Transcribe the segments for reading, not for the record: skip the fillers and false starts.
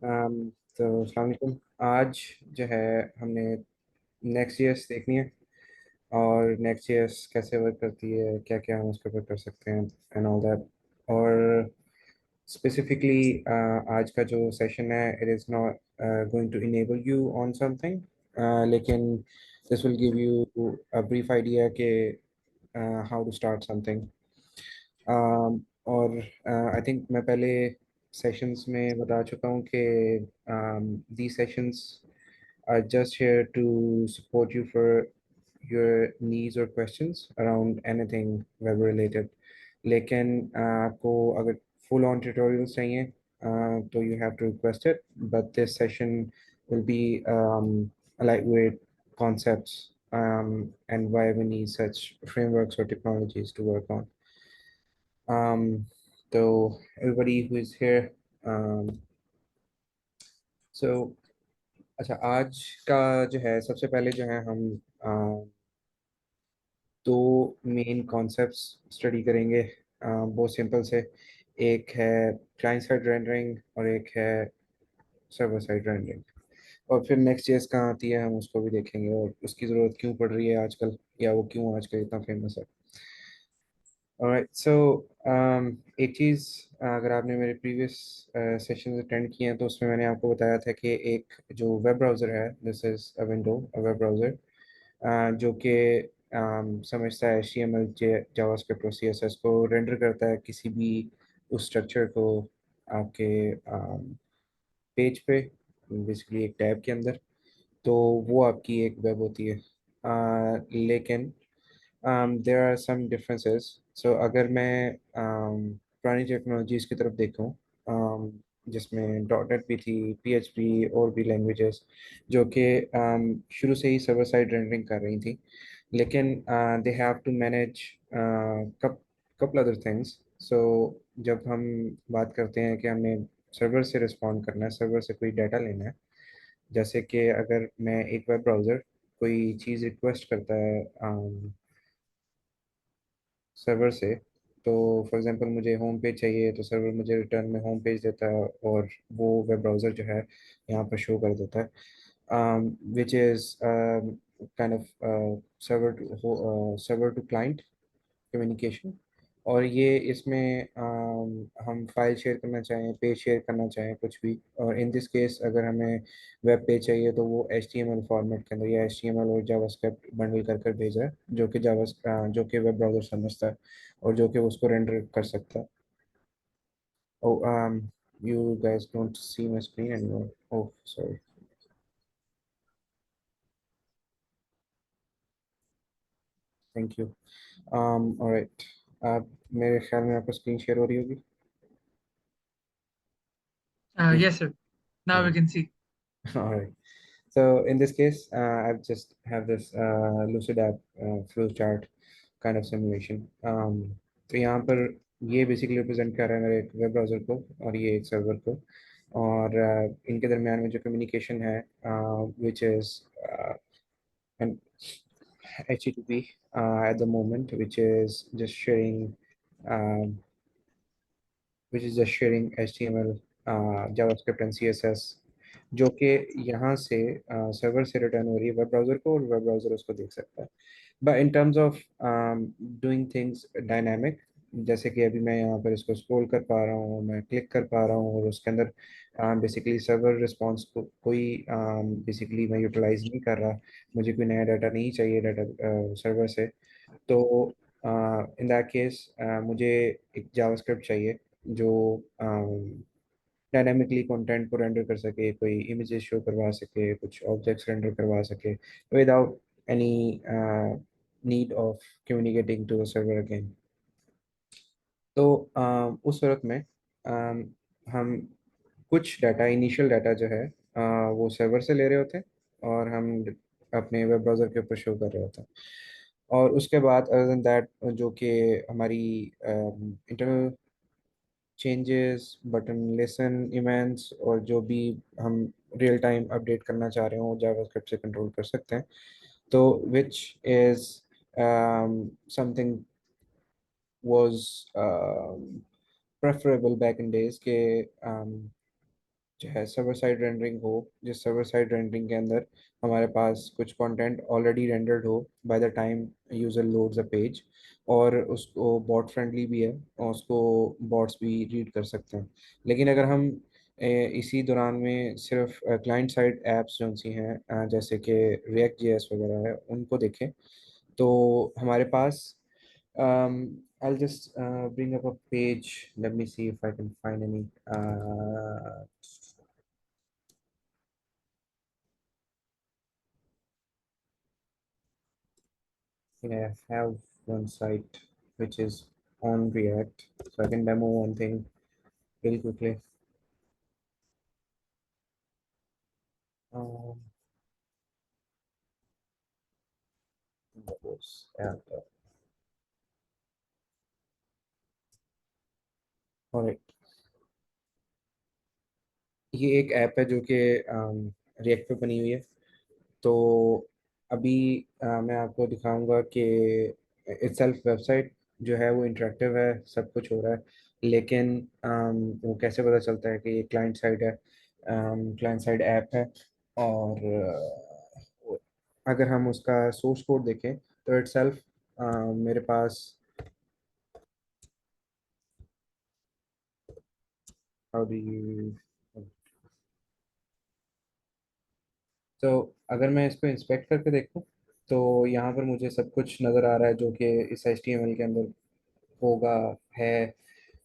तो अस्सलाम वालेकुम। आज जो है हमने नेक्स्ट ईयर्स देखनी है और नेक्स्ट ईयर्स कैसे वर्क करती है, क्या क्या हम उसके ऊपर कर सकते हैं एंड ऑल दैट। और स्पेसिफिकली आज का जो सेशन है, it is not going to enable you on something, लेकिन this will give you a brief idea के हाउ टू स्टार्ट समथिंग। और आई थिंक मैं पहले सेशंस में बता चुका हूँ कि the sessions are just here to support you for your needs or questions around anything web related. लेकिन आपको अगर full on tutorials चाहिए तो you have to request it, but this session will be a lightweight concepts and why we need such frameworks or technologies to work on. So everybody who is here, so अच्छा, आज का जो है सबसे पहले जो है हम दो मेन कॉन्सेप्ट्स स्टडी करेंगे, बहुत सिंपल से। एक है क्लाइंट साइड रेंडरिंग और एक है सर्वर साइड रेंडरिंग। और फिर नेक्स्ट चीज़ कहाँ आती है हम उसको भी देखेंगे और उसकी ज़रूरत क्यों पड़ रही है आजकल, या वो क्यों आजकल इतना फेमस है। ऑलराइट, सो एक चीज़, अगर आपने मेरे प्रीवियस सेशन अटेंड किए हैं तो उसमें मैंने आपको बताया था कि एक जो वेब ब्राउज़र है, this is a window, a web browser, जो कि समझता है HTML, जावास्क्रिप्ट और CSS को, रेंडर करता है किसी भी उस स्ट्रक्चर को आपके पेज पे, बेसिकली एक टैब के अंदर। तो वो आपकी एक वेब होती है। लेकिन देयर आर सम डिफरेंसेस। सो अगर मैं पुरानी टेक्नोलॉजीज की तरफ देखूं, जिसमें डॉट नेट भी थी, PHP और भी लैंग्वेजेस जो कि शुरू से ही सर्वर साइड रेंडरिंग कर रही थी, लेकिन they have to manage couple other things. So जब हम बात करते हैं कि हमें सर्वर से रिस्पॉन्ड करना है, सर्वर से कोई डाटा लेना है, जैसे कि अगर मैं एक वेब ब्राउज़र कोई चीज़ रिक्वेस्ट करता है सर्वर से, तो फॉर एग्जांपल मुझे होम पेज चाहिए तो सर्वर मुझे रिटर्न में होम पेज देता है और वो वेब ब्राउज़र जो है यहाँ पर शो कर देता है, which is kind of server to client communication. और ये इसमें हम फाइल शेयर करना चाहें, पेज शेयर करना चाहें, कुछ भी। और इन दिस केस अगर हमें वेब पेज चाहिए तो वो HTML फॉर्मेट के अंदर, या HTML और जावास्क्रिप्ट बंडल कर कर भेज रहा है, जो कि वेब ब्राउज़र समझता है और जो कि उसको रेंडर कर सकता है। ओ, you guys don't see my screen anymore. Oh, sorry. Thank you. All right. आप, मेरे ख्याल में आपको स्क्रीन शेयर हो रही होगी। Yes, sir. Now we can see. All right. So in this case, I've just have this Lucid app flow chart kind of simulation. तो यहाँ पर ये बेसिकली रिप्रेजेंट कर रहा है मेरे एक वेब ब्राउज़र को और ये एक सर्वर को, और इनके दरमियान में जो कम्युनिकेशन है, which is an HTTP at the moment, which is just sharing HTML, JavaScript and CSS, जो कि यहाँ से सर्वर से रिटर्न हो रही है वेब ब्राउज़र को, और वेब ब्राउज़र उसको देख सकता है। But in terms of doing things dynamic, जैसे कि अभी मैं यहाँ पर इसको स्क्रॉल कर पा रहा हूँ, मैं क्लिक कर पा रहा हूँ, और उसके अंदर बेसिकली सर्वर रिस्पॉन्स को कोई बेसिकली मैं यूटिलाइज नहीं कर रहा, मुझे कोई नया डाटा नहीं चाहिए डाटा सर्वर से। तो इन दैट केस मुझे एक जावास्क्रिप्ट चाहिए जो डायनामिकली कंटेंट को रेंडर कर सके, कोई इमेजेस शो करवा सके, कुछ ऑब्जेक्ट्स रेंडर करवा सके without any need of communicating to the server again. तो उस सूरत में हम कुछ डाटा, इनिशियल डाटा जो है, वो सर्वर से ले रहे होते हैं और हम अपने वेब ब्राउज़र के ऊपर शो कर रहे होते हैं। और उसके बाद अदर देन दैट, जो कि हमारी internal changes, button lesson events, और जो भी हम रियल टाइम अपडेट करना चाह रहे हो जावास्क्रिप्ट से कंट्रोल कर सकते हैं। तो which is something was preferable back in days के जो है सर्वर साइड रेंडरिंग हो, जिस सर्वर साइड रेंडरिंग के अंदर हमारे पास कुछ कंटेंट ऑलरेडी रेंडर्ड हो by the time user loads a page, और उसको बॉट फ्रेंडली भी है और उसको बॉट्स भी रीड कर सकते हैं। लेकिन अगर हम इसी दौरान में सिर्फ क्लाइंट साइड एप्स जो सी हैं, जैसे कि रिएक्ट जेएस वगैरह है, उनको देखें, तो हमारे पास I'll just bring up a page. Let me see if I can find any. I have one site which is on React, so I can demo one thing really quickly. Um, what was app? All right. ये एक app है जो कि react पे बनी हुई है। तो अभी मैं आपको दिखाऊंगा कि इटसेल्फ वेबसाइट जो है वो इंटरेक्टिव है, सब कुछ हो रहा है, लेकिन वो कैसे पता चलता है कि ये क्लाइंट साइड है, क्लाइंट साइड ऐप है। और अगर हम उसका सोर्स कोड देखें तो इटसेल्फ मेरे पास, हाउ डू यू, तो अगर मैं इसको इंस्पेक्ट करके देखूं तो यहाँ पर मुझे सब कुछ नज़र आ रहा है जो कि इस HTML के अंदर होगा, है।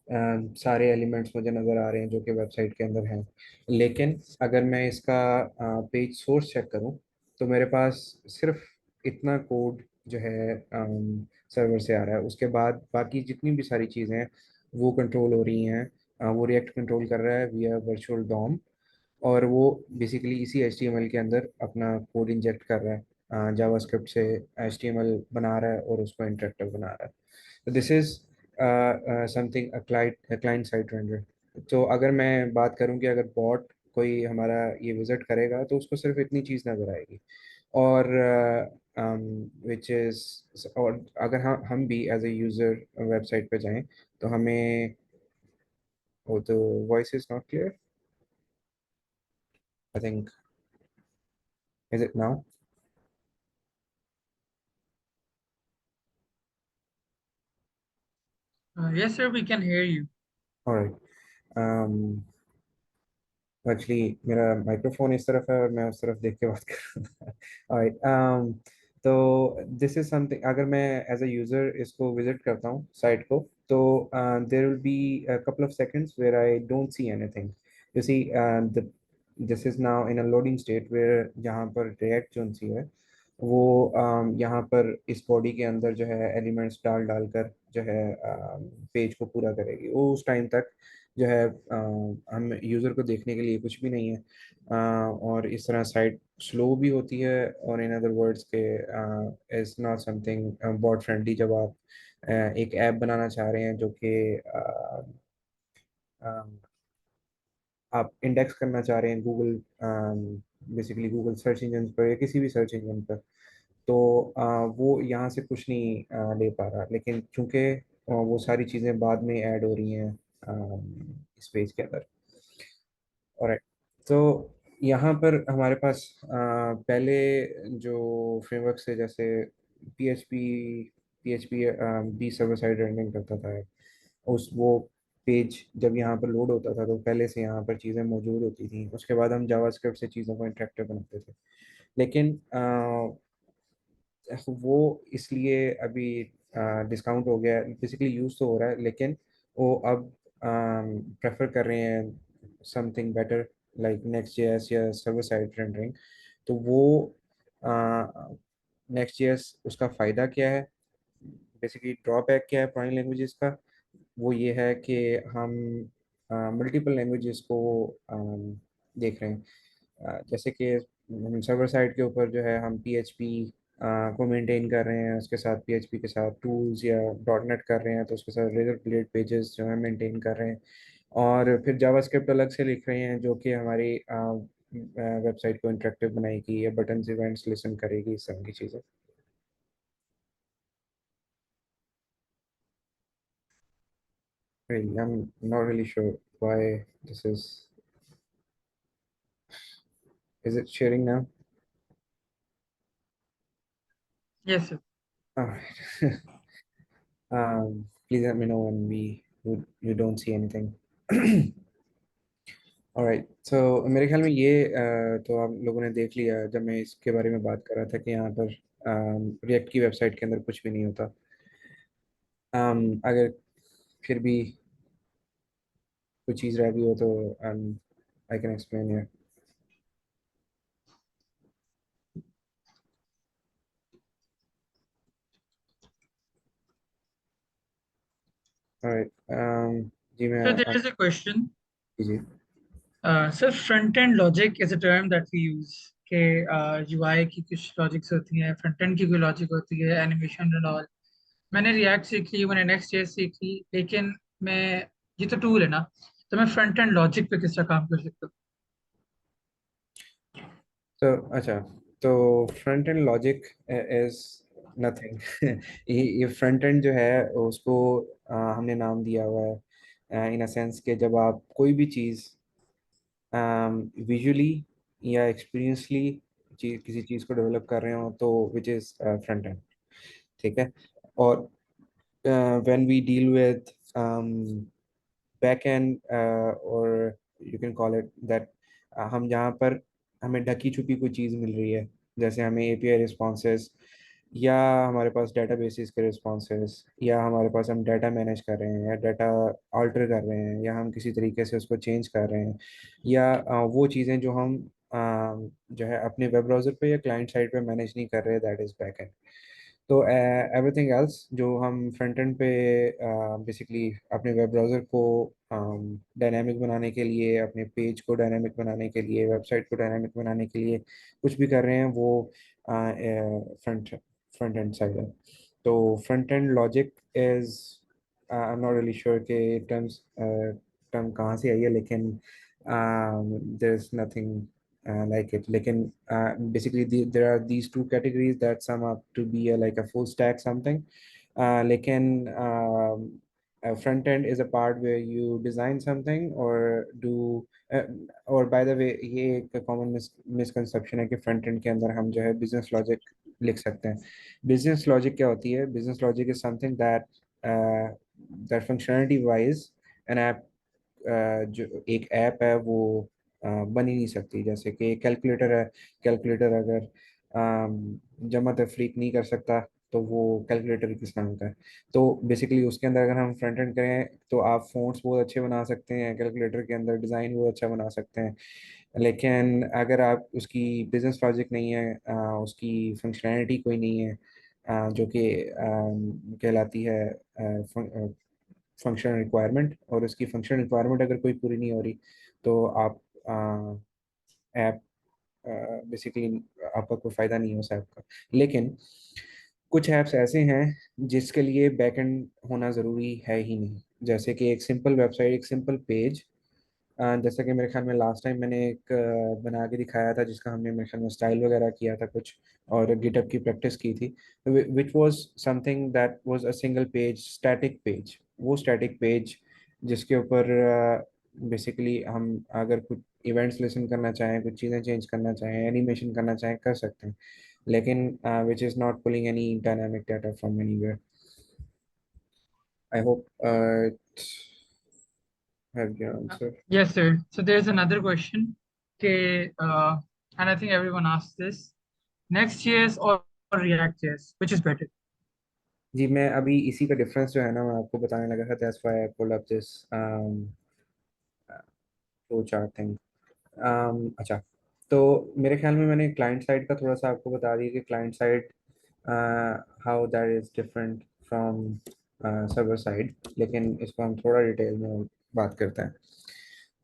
सारे एलिमेंट्स मुझे नज़र आ रहे हैं जो कि वेबसाइट के अंदर हैं। लेकिन अगर मैं इसका पेज सोर्स चेक करूं तो मेरे पास सिर्फ इतना कोड जो है सर्वर से आ रहा है। उसके बाद बाकी जितनी भी सारी चीज़ें हैं वो कंट्रोल हो रही हैं। वो रिएक्ट कंट्रोल कर रहा है विया वर्चुअल डॉम, और वो बेसिकली इसी HTML के अंदर अपना कोड इंजेक्ट कर रहा है, जावास्क्रिप्ट से HTML बना रहा है और उसको इंटरेक्टिव बना रहा है। तो दिस is something client side render. तो अगर मैं बात करूं कि अगर बॉट कोई हमारा ये विजिट करेगा तो उसको सिर्फ इतनी चीज़ नज़र आएगी। और विच इज़, और अगर हम भी एज ए यूज़र वेबसाइट पे जाएं तो हमें, वो तो voice is not clear, I think, is it now? Yes, sir, we can hear you. Alright. Actually मेरा माइक्रोफोन इस तरफ है और मैं उस तरफ देख के बात कर रहा था। ऑलराइट। तो दिस इज समथिंग, अगर मैं एज अ यूज़र इसको विजिट करता हूँ साइट को, तो there will be a couple of seconds where I don't see anything. You see, this is now in a loading state where यहाँ पर react जो सी है वो यहाँ पर इस बॉडी के अंदर जो है एलिमेंट्स डाल डाल कर जो है पेज को पूरा करेगी। वो उस टाइम तक जो है हम यूज़र को देखने के लिए कुछ भी नहीं है। और इस तरह साइट स्लो भी होती है, और इन अदर वर्ड्स के is not something bot friendly. जब आप एक ऐप बनाना चाह रहे हैं जो कि आप इंडेक्स करना चाह रहे हैं Google, basically Google search engine पर या किसी भी सर्च इंजन पर, तो वो यहाँ से कुछ नहीं ले पा रहा। लेकिन चूंकि वो सारी चीज़ें बाद में ऐड हो रही हैं इस पेज के अंदर। और तो यहाँ पर हमारे पास पहले जो फ्रेमवर्क से, जैसे PHP, PHP भी सर्वर साइड रेंडरिंग करता था, उस वो पेज जब यहाँ पर लोड होता था तो पहले से यहाँ पर चीज़ें मौजूद होती थी। उसके बाद हम जावास्क्रिप्ट से चीज़ों को इंटरेक्टिव बनाते थे। लेकिन वो इसलिए अभी डिस्काउंट हो गया, बेसिकली यूज़ तो हो रहा है, लेकिन वो अब प्रेफर कर रहे हैं something better like next JS या सर्वर साइड रेंडरिंग। तो वो नेक्स्ट जेएस, उसका फ़ायदा क्या है, बेसिकली ड्रॉबैक क्या है पुरानी लैंग्वेजेस का, वो ये है कि हम मल्टीपल लैंग्वेजेस को देख रहे हैं। जैसे कि हम सर्वर साइड के ऊपर जो है हम PHP को मेंटेन कर रहे हैं, उसके साथ PHP के साथ टूल्स या डॉट नेट कर रहे हैं, तो उसके साथ रेजर प्लेट पेजेस जो है मेंटेन कर रहे हैं। और फिर जावास्क्रिप्ट अलग से लिख रहे हैं जो कि हमारी वेबसाइट को इंटरेक्टिव बनाएगी या बटन इवेंट्स लिसन करेगी, इस तरह की चीज़ें। Really, I'm not really sure why this is. Is it sharing now? Yes, sir. All right. Please let me know when you don't see anything. Alright so मेरे ख्याल में ये तो आप लोगों ने देख लिया जब मैं इसके बारे में बात कर रहा था कि यहाँ पर रिएक्ट की वेबसाइट के अंदर कुछ भी नहीं होता। अगर फिर भी कोई चीज़ रह गई हो तो I can explain here. Alright जी मैं So there is a question. Ji Sir, front-end logic is a term that we use. कि UI की कुछ लॉजिक्स होती हैं, फ्रंट एंड की कोई लॉजिक होती है, एनिमेशन एंड ऑल। मैंने रिएक्ट सीख ली, मैंने नेक्स्ट.js सीख ली, लेकिन मैं ये तो टूल है ना, तो मैं फ्रंट एंड लॉजिक पे किस तरह काम कर सकता हूँ? तो अच्छा तो front end logic is nothing. ये फ्रंट एंड जो है उसको हमने नाम दिया हुआ है इन अ सेंस कि जब आप कोई भी चीज़ विजुअली या एक्सपीरियंसली किसी चीज़ को डेवलप कर रहे हो तो विच इज़ फ्रंट एंड। ठीक है। और when we deal with back end और you can call it that हम जहाँ पर हमें ढकी छुपी कोई चीज़ मिल रही है जैसे हमें एपीआई रिस्पॉन्सेस या हमारे पास डेटाबेसेस के रिस्पॉन्सेस या हमारे पास हम डाटा मैनेज कर रहे हैं या डाटा अल्टर कर रहे हैं या हम किसी तरीके से उसको चेंज कर रहे हैं या वो चीज़ें जो हम जो है अपने वेब ब्राउज़र पे या क्लाइंट साइड पे मैनेज नहीं कर रहे दैट इज़ बैक एंड। तो एवरीथिंग एल्स जो हम फ्रंट एंड पे बेसिकली अपने वेब ब्राउज़र को डायनामिक बनाने के लिए अपने पेज को डायनामिक बनाने के लिए वेबसाइट को डायनामिक बनाने के लिए कुछ भी कर रहे हैं वो फ्रंट फ्रंट एंड साइड है। तो front end logic is I am not really sure के टर्म कहाँ से आई है लेकिन there is nothing like it लेकिन basically there are these two categories that sum up to be like a full stack something लेकिन front end is a part where you design something or do uh, और by the way ये एक common misconception है कि front end के अंदर हम जो है business logic लिख सकते हैं। business logic क्या होती है? business logic is something that that functionality wise an app जो एक ऐप है वो बन ही नहीं सकती। जैसे कि कैलकुलेटर है, कैलकुलेटर अगर जमा तफरीक नहीं कर सकता तो वो कैलकुलेटर किस काम का है? तो बेसिकली उसके अंदर अगर हम फ्रंट एंड करें तो आप फ़ॉन्ट्स बहुत अच्छे बना सकते हैं, कैलकुलेटर के अंदर डिज़ाइन बहुत अच्छा बना सकते हैं, लेकिन अगर आप उसकी बिजनेस लॉजिक नहीं है उसकी फंक्शनैलिटी कोई नहीं है जो कि कहलाती है फंक्शन रिक्वायरमेंट, और उसकी फंक्शन रिक्वायरमेंट अगर कोई पूरी नहीं हो रही तो आप ऐप बेसिकली आपका कोई फ़ायदा नहीं है उस ऐप का। लेकिन कुछ ऐप्स ऐसे हैं जिसके लिए बैकएंड होना ज़रूरी है ही नहीं। जैसे कि एक सिंपल वेबसाइट, एक सिंपल पेज, जैसा कि मेरे ख्याल में लास्ट टाइम मैंने एक बना के दिखाया था जिसका हमने मेरे ख्याल में स्टाइल वगैरह किया था कुछ और गिटअप की प्रैक्टिस की थी, which was something that was a single page static page. वो स्टैटिक पेज जिसके ऊपर बेसिकली हम अगर कुछ इवेंट्स लिसन करना चाहें, कुछ चीज़ें चेंज करना चाहें, एनिमेशन करना चाहें, कर सकते हैं, लेकिन which is not pulling any dynamic data from anywhere. I hope have your answer. Yes, sir. So there's another question. Okay, and I think everyone asks this. Next.js or React.js, which is better? जी मैं अभी इसी का difference जो है ना मैं आपको बताने लगा था, that's why I pulled up this flow chart thing. अच्छा तो मेरे ख्याल में मैंने क्लाइंट साइड का थोड़ा सा आपको बता दिया कि client side how that is different from server side, लेकिन इसको हम थोड़ा डिटेल में बात करते हैं।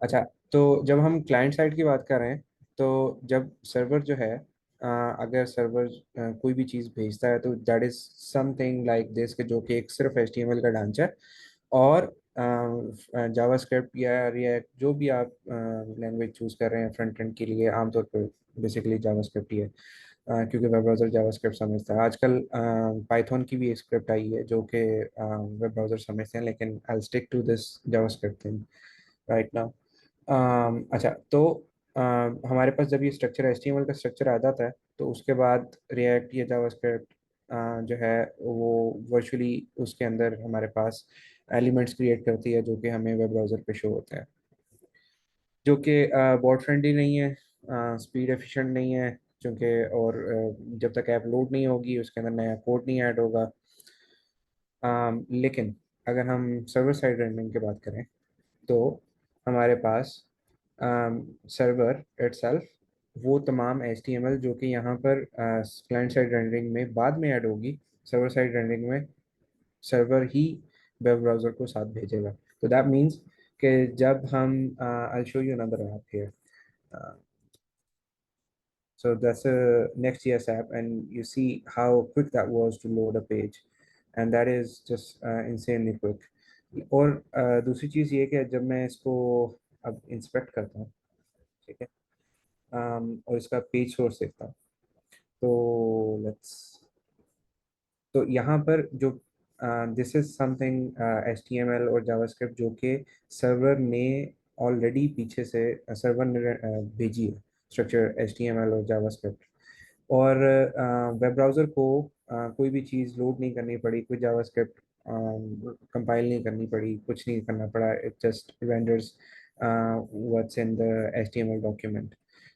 अच्छा तो जब हम क्लाइंट साइड की बात कर रहे हैं तो जब सर्वर जो है अगर सर्वर कोई भी चीज़ भेजता है तो that is something like this के जो कि एक सिर्फ HTML का ढांचा है और जावास्क्रिप्ट या रिएक्ट जो भी आप लैंग्वेज चूज कर रहे हैं फ्रंट एंड के लिए आमतौर पर बेसिकली जावास्क्रिप्ट ही है क्योंकि वेब ब्राउज़र जावास्क्रिप्ट समझता है। आजकल पाइथन की भी एक स्क्रिप्ट आई है जो कि वेब ब्राउज़र समझते हैं, लेकिन I stick to this JavaScript thing right now. अच्छा तो हमारे पास जब ये स्ट्रक्चर HTML का स्ट्रक्चर आ जाता है तो उसके बाद रिएक्ट या जावास्क्रिप्ट जो है वो वर्चुअली उसके अंदर हमारे पास एलिमेंट्स क्रिएट करती है जो कि हमें वेब ब्राउज़र पे शो होते हैं, जो कि बहुत फ्रेंडली नहीं है, स्पीड एफिशिएंट नहीं है, क्योंकि और जब तक ऐप लोड नहीं होगी उसके अंदर नया कोड नहीं ऐड होगा। लेकिन अगर हम सर्वर साइड रेंडरिंग की बात करें तो हमारे पास सर्वर इटसेल्फ वो तमाम HTML जो कि यहाँ पर क्लाइंट साइड रेंडरिंग में बाद में ऐड होगी, सर्वर साइड रेंडरिंग में सर्वर ही वेब ब्राउज़र को साथ भेजेगा। तो दैट मीन्स कि जब हम I show you another app here, so that's a Next.js app, and you see how quick that was to load a page, and that is just insanely quick. और दूसरी चीज़ ये कि जब मैं इसको अब इंस्पेक्ट करता हूँ, ठीक है, और इसका पेज सोर्स देखता हूँ, तो लेट्स, तो यहाँ पर जो दिस इज समथिंग HTML और जावास्क्रिप्ट जो कि सर्वर ने ऑलरेडी पीछे से सर्वर ने भेजी है, स्ट्रक्चर HTML और जावास्क्रिप्ट, और वेब ब्राउज़र को कोई भी चीज़ लोड नहीं करनी पड़ी, कोई जावास्क्रिप्ट कंपाइल नहीं करनी पड़ी, कुछ नहीं करना पड़ा, it just renders what's in the HTML document,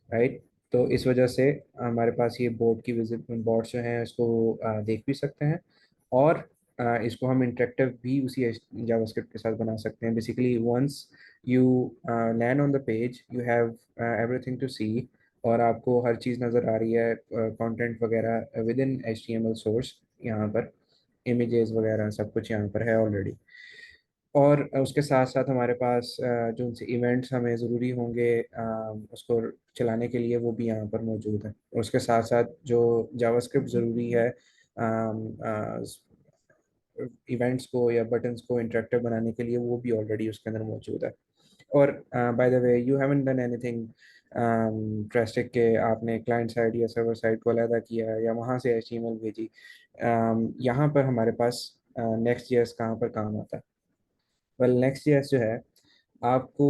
right. तो इस वजह से हमारे पास ये बोर्ड की विजिट बोर्ड जो हैं इसको देख भी सकते हैं, और इसको हम इंटरेक्टिव भी उसी जावास्क्रिप्ट के साथ बना सकते हैं। Basically once you land on the page you have everything to see, और आपको हर चीज़ नज़र आ रही है, कंटेंट वगैरह विद इन HTML सोर्स, यहाँ पर इमेजेस वगैरह सब कुछ यहाँ पर है ऑलरेडी। और उसके साथ साथ हमारे पास जो उनसे इवेंट्स हमें ज़रूरी होंगे उसको चलाने के लिए वो भी यहाँ पर मौजूद है, और उसके साथ साथ जो जावास्क्रिप्ट ज़रूरी है इवेंट्स को या बटन्स को इंटरेक्टिव बनाने के लिए वो भी ऑलरेडी उसके अंदर मौजूद है। और by the way you haven't done anything drastic के आपने क्लाइंट साइड या सर्वर साइड को अलग किया या वहाँ से HTML भेजी, यहाँ पर हमारे पास नेक्स्ट जेएस कहाँ पर काम आता है। वेल नेक्स्ट जेएस जो है आपको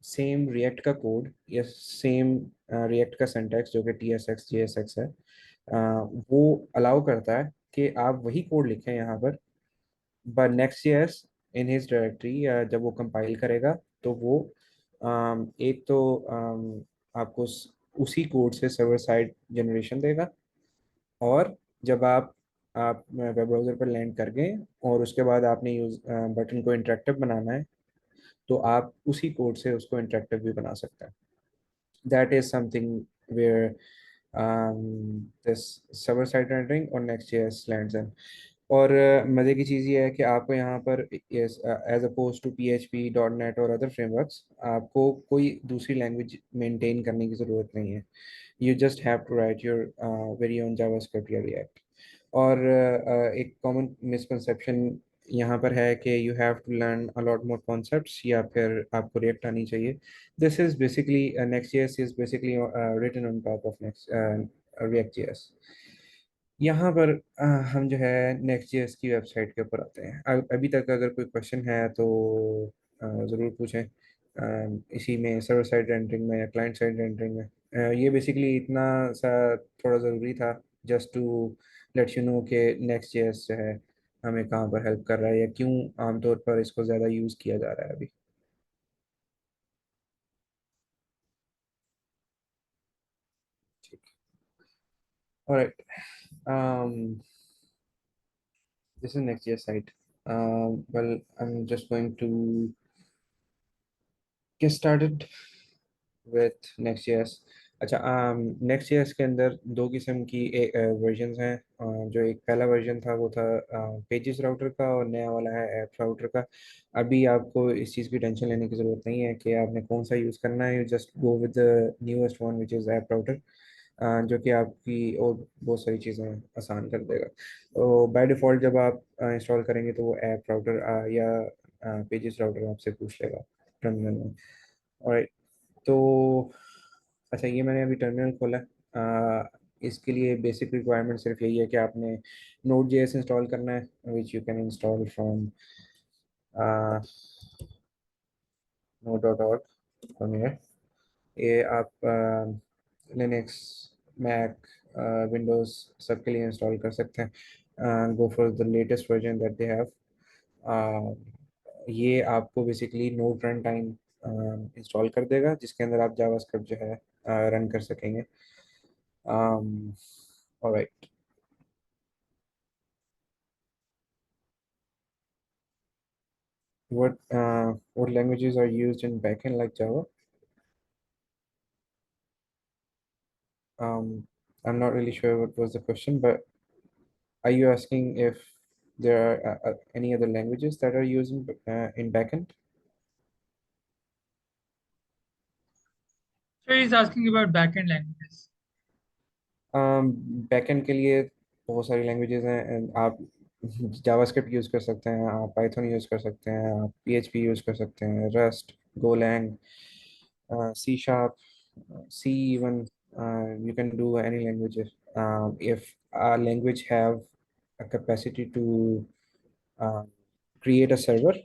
सेम रिएक्ट का कोड या सेम रिएक्ट का सिंटैक्स जो कि TSX JSX है, वो अलाउ करता है कि आप वही कोड लिखें यहाँ पर, but next JS in his directory जब वो कंपाइल करेगा तो वो एक तो आपको उसी कोड से सर्वर साइड जनरेशन देगा, और जब आप वेब ब्राउज़र पर लैंड कर गए और उसके बाद आपने यूज बटन को इंटरेक्टिव बनाना है तो आप उसी कोड से उसको इंटरेक्टिव भी बना सकते हैं। That is something where this server side rendering और Next.js लैंड्स इन। और मज़े की चीज़ ये है कि आपको यहाँ पर as opposed to PHP, .NET और अदर फ्रेमवर्क्स आपको कोई दूसरी लैंग्वेज मेंटेन करने की ज़रूरत नहीं है। You just have to write your very own JavaScript या रिएक्ट। और एक कॉमन मिसकंसेप्शन यहाँ पर है कि you have to learn a lot more concepts या फिर आपको रिएक्ट आनी चाहिए। This is basically Next.js is basically written on top of next React.js। यहाँ पर हम जो है Next.js की वेबसाइट के ऊपर आते हैं। अभी तक अगर कोई क्वेश्चन है तो ज़रूर पूछें, इसी में सर्वर साइड रेंडरिंग में या क्लाइंट साइड रेंडरिंग में। ये बेसिकली इतना सा थोड़ा ज़रूरी था just to let you know कि Next.js जो है हमें कहाँ पर हेल्प कर रहा है या क्यों आमतौर पर इसको ज़्यादा यूज़ किया जा रहा है अभी। ठीक, alright, this is Next.js site. Well, I'm just going to get started with Next.js। अच्छा, Next.js के अंदर दो किस्म की वर्जन्स हैं। जो एक पहला वर्जन था वो था पेजेस राउटर का, और नया वाला है ऐप राउटर का। अभी आपको इस चीज़ की टेंशन लेने की ज़रूरत नहीं है कि आपने कौन सा यूज़ करना है, you just go with the newest one which is app router, जो कि आपकी और बहुत सारी चीज़ें आसान कर देगा। तो बाय डिफ़ॉल्ट जब आप इंस्टॉल करेंगे तो वो ऐप राउटर या पेजेस राउटर आपसे पूछ लेगा टर्मिनल में। और तो अच्छा, ये मैंने अभी टर्मिनल खोला है। इसके लिए बेसिक रिक्वायरमेंट सिर्फ यही है कि आपने Node.js इंस्टॉल करना है, which you can install from node.org from here. ये आप लिनक्स, मैक, विंडोज सबके लिए इंस्टॉल कर सकते हैं। Go for the latest version that they have. ये आपको basically node run time install कर देगा, जिसके अंदर आप जावास्क्रिप्ट जो है रन कर सकेंगे। Alright. What languages are used in backend like Java? I'm not really sure what was the question, but are you asking if there are any other languages that are used in backend? So he's asking about backend languages. Backend के लिए बहुत सारी languages हैं and आप JavaScript use कर सकते हैं, आप पाइथन यूज़ कर सकते हैं, आप पीएचपी यूज़ कर सकते हैं, Rust, Golang, C sharp, C even, you can do any languages. If a language have a capacity to uh, create a server,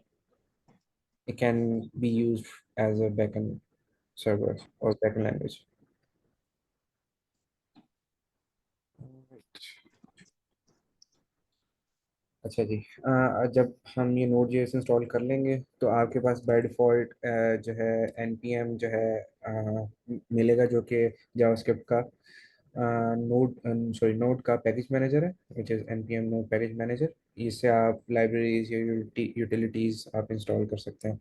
it can be used as a backend server or backend language. अच्छा जी। जब हम ये node JS install कर लेंगे तो आपके पास by default जो है npm जो है मिलेगा, जो कि जावास्क्रिप्ट का नोड सॉरी नोड का पैकेज मैनेजर है, which is npm node package manager. इससे आप लाइब्रेरीज या यूटिलिटीज आप इंस्टॉल कर सकते हैं।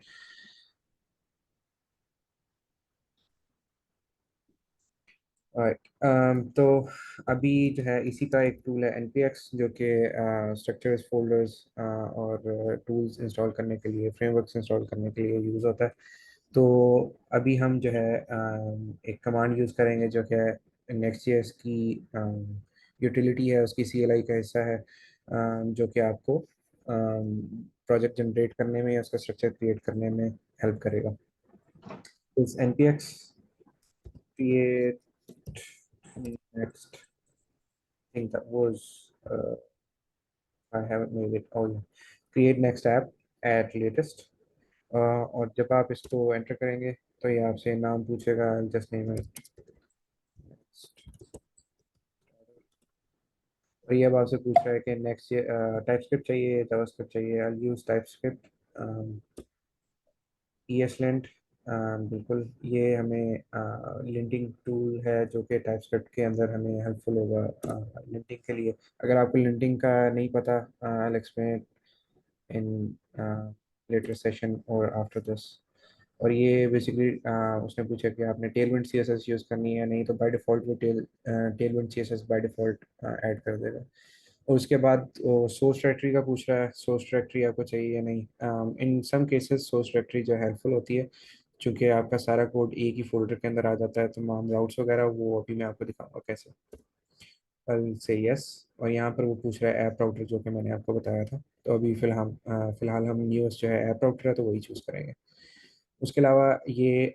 Alright, तो अभी जो है इसी का एक टूल है npx, जो कि स्ट्रक्चर्स, फोल्डर्स और टूल्स इंस्टॉल करने के लिए, फ्रेमवर्क्स इंस्टॉल करने के लिए यूज़ होता है। तो अभी हम जो है एक कमांड यूज़ करेंगे, जो कि नेक्स्ट.जेएस की यूटिलिटी है, उसकी CLI का हिस्सा है, जो कि आपको प्रोजेक्ट जनरेट करने में या उसका स्ट्रक्चर क्रिएट करने में हेल्प करेगा। इस npx create next thing that was I haven't made it. Oh yeah, create next app at latest। और जब आप इसको एंटर करेंगे तो ये आपसे नाम पूछेगा, जस्ट नेम है। और ये अब आपसे पूछ रहा है कि नेक्स्ट टाइप स्क्रिप्ट चाहिए, जावास्क्रिप्ट चाहिए। आई यूज टाइप स्क्रिप्ट। ESLint, बिल्कुल, ये हमें लिंटिंग टूल है जो कि टाइप स्क्रिप्ट के अंदर हमें हेल्पफुल होगा लिंटिंग के लिए। अगर आपको लिंटिंग का नहीं पता, I explain in later session और आफ्टर दिस। और ये बेसिकली उसने पूछा कि आपने टेलविंड CSS यूज़ करनी है या नहीं, तो बाय डिफ़ॉल्ट वो Tailwind CSS by default add कर देगा। और उसके बाद सोर्स डायरेक्टरी का पूछ रहा है, सोर्स डायरेक्टरी आपको चाहिए या नहीं। इन सम केसेस सोर्स डायरेक्टरी जो हेल्पफुल होती है, क्योंकि आपका सारा कोड एक ही फोल्डर के अंदर आ जाता है। तो तमाम राउट्स वगैरह वो अभी मैं आपको दिखाऊंगा कैसे। कल से यस। और यहाँ पर वो पूछ रहा है ऐप राउटर, जो कि मैंने आपको बताया था। तो अभी फिलहाल हम न्यूज़ जो है ऐप राउटर है, तो वही चूज़ करेंगे। उसके अलावा ये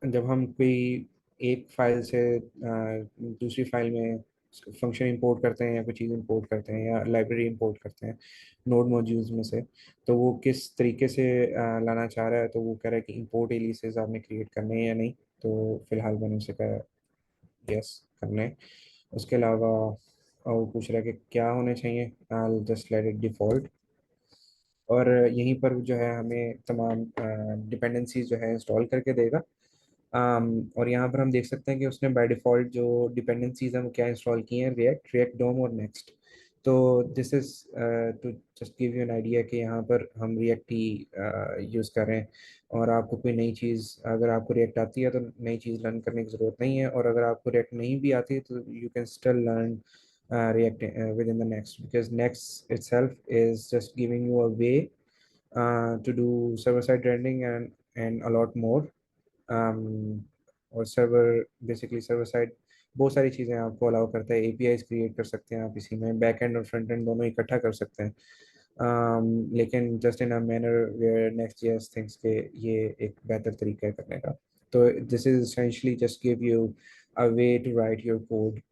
जब हम कोई एक फाइल से दूसरी फाइल में फंक्शन इंपोर्ट करते हैं या कोई चीज़ इंपोर्ट करते हैं या लाइब्रेरी इंपोर्ट करते हैं नोड मॉड्यूल्स में से, तो वो किस तरीके से लाना चाह रहा है। तो वो कह रहा है कि इंपोर्ट एलिसेस आपने क्रिएट करने हैं या नहीं। तो फिलहाल मैंने उसे कहा यस, करने हैं। उसके अलावा वो पूछ रहा है कि क्या होने चाहिए, I just let it default. और यहीं पर जो है हमें तमाम डिपेंडेंसीज जो है इंस्टॉल करके देगा। और यहाँ पर हम देख सकते हैं कि उसने बाय डिफ़ॉल्ट जो डिपेंडेंसीज हैं वो क्या इंस्टॉल की हैं, रिएक्ट डोम और नेक्स्ट। तो this is to just give you an idea कि यहाँ पर हम रिएक्ट ही यूज़ कर रहे हैं। और आपको कोई नई चीज़, अगर आपको रिएक्ट आती है तो नई चीज़ लर्न करने की ज़रूरत नहीं है। और अगर आपको रिएक्ट नहीं भी आती है तो you can still learn React within the next, because next itself is just giving you a way to do server-side rendering and a lot more। um, और सर्वर साइड बहुत सारी चीज़ें आपको अलाउ करता है। APIs क्रिएट कर सकते हैं आप इसी में, बैक एंड और फ्रंट एंड दोनों इकट्ठा कर सकते हैं। लेकिन just in a manner where Next JS thinks के ये एक बेहतर तरीका है करने का। तो दिस इज essentially just give you a way to write your code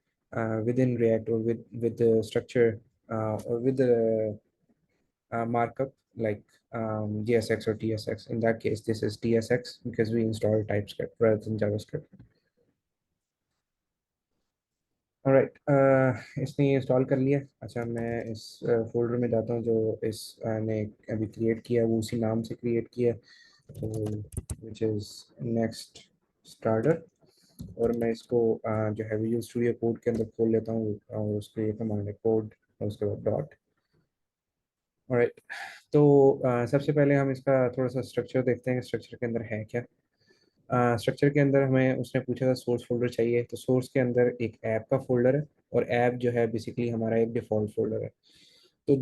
within React or with the structure or with the markup like JSX or TSX. In that case, this is TSX because we installed TypeScript rather than JavaScript. Alright, इसने ये install कर लिया। अच्छा, मैं इस folder में जाता हूँ जो इस ने अभी क्रिएट किया, वो उसी नाम से क्रिएट किया, तो विच इज़ नेक्स्ट स्टार्टर। और मैं इसको जो है विजुअल स्टूडियो कोड के अंदर खोल लेता हूँ और उसके ये कमांड है कोड और उसके बाद डॉट। ऑलराइट, तो सबसे पहले हम इसका थोड़ा सा स्ट्रक्चर देखते हैं, स्ट्रक्चर के अंदर है क्या। स्ट्रक्चर के अंदर हमें उसने पूछा था सोर्स फोल्डर चाहिए, तो सोर्स के अंदर एक ऐप का फोल्डर है और ऐप जो है बेसिकली हमारा एक डिफ़ॉल्ट फोल्डर है। तो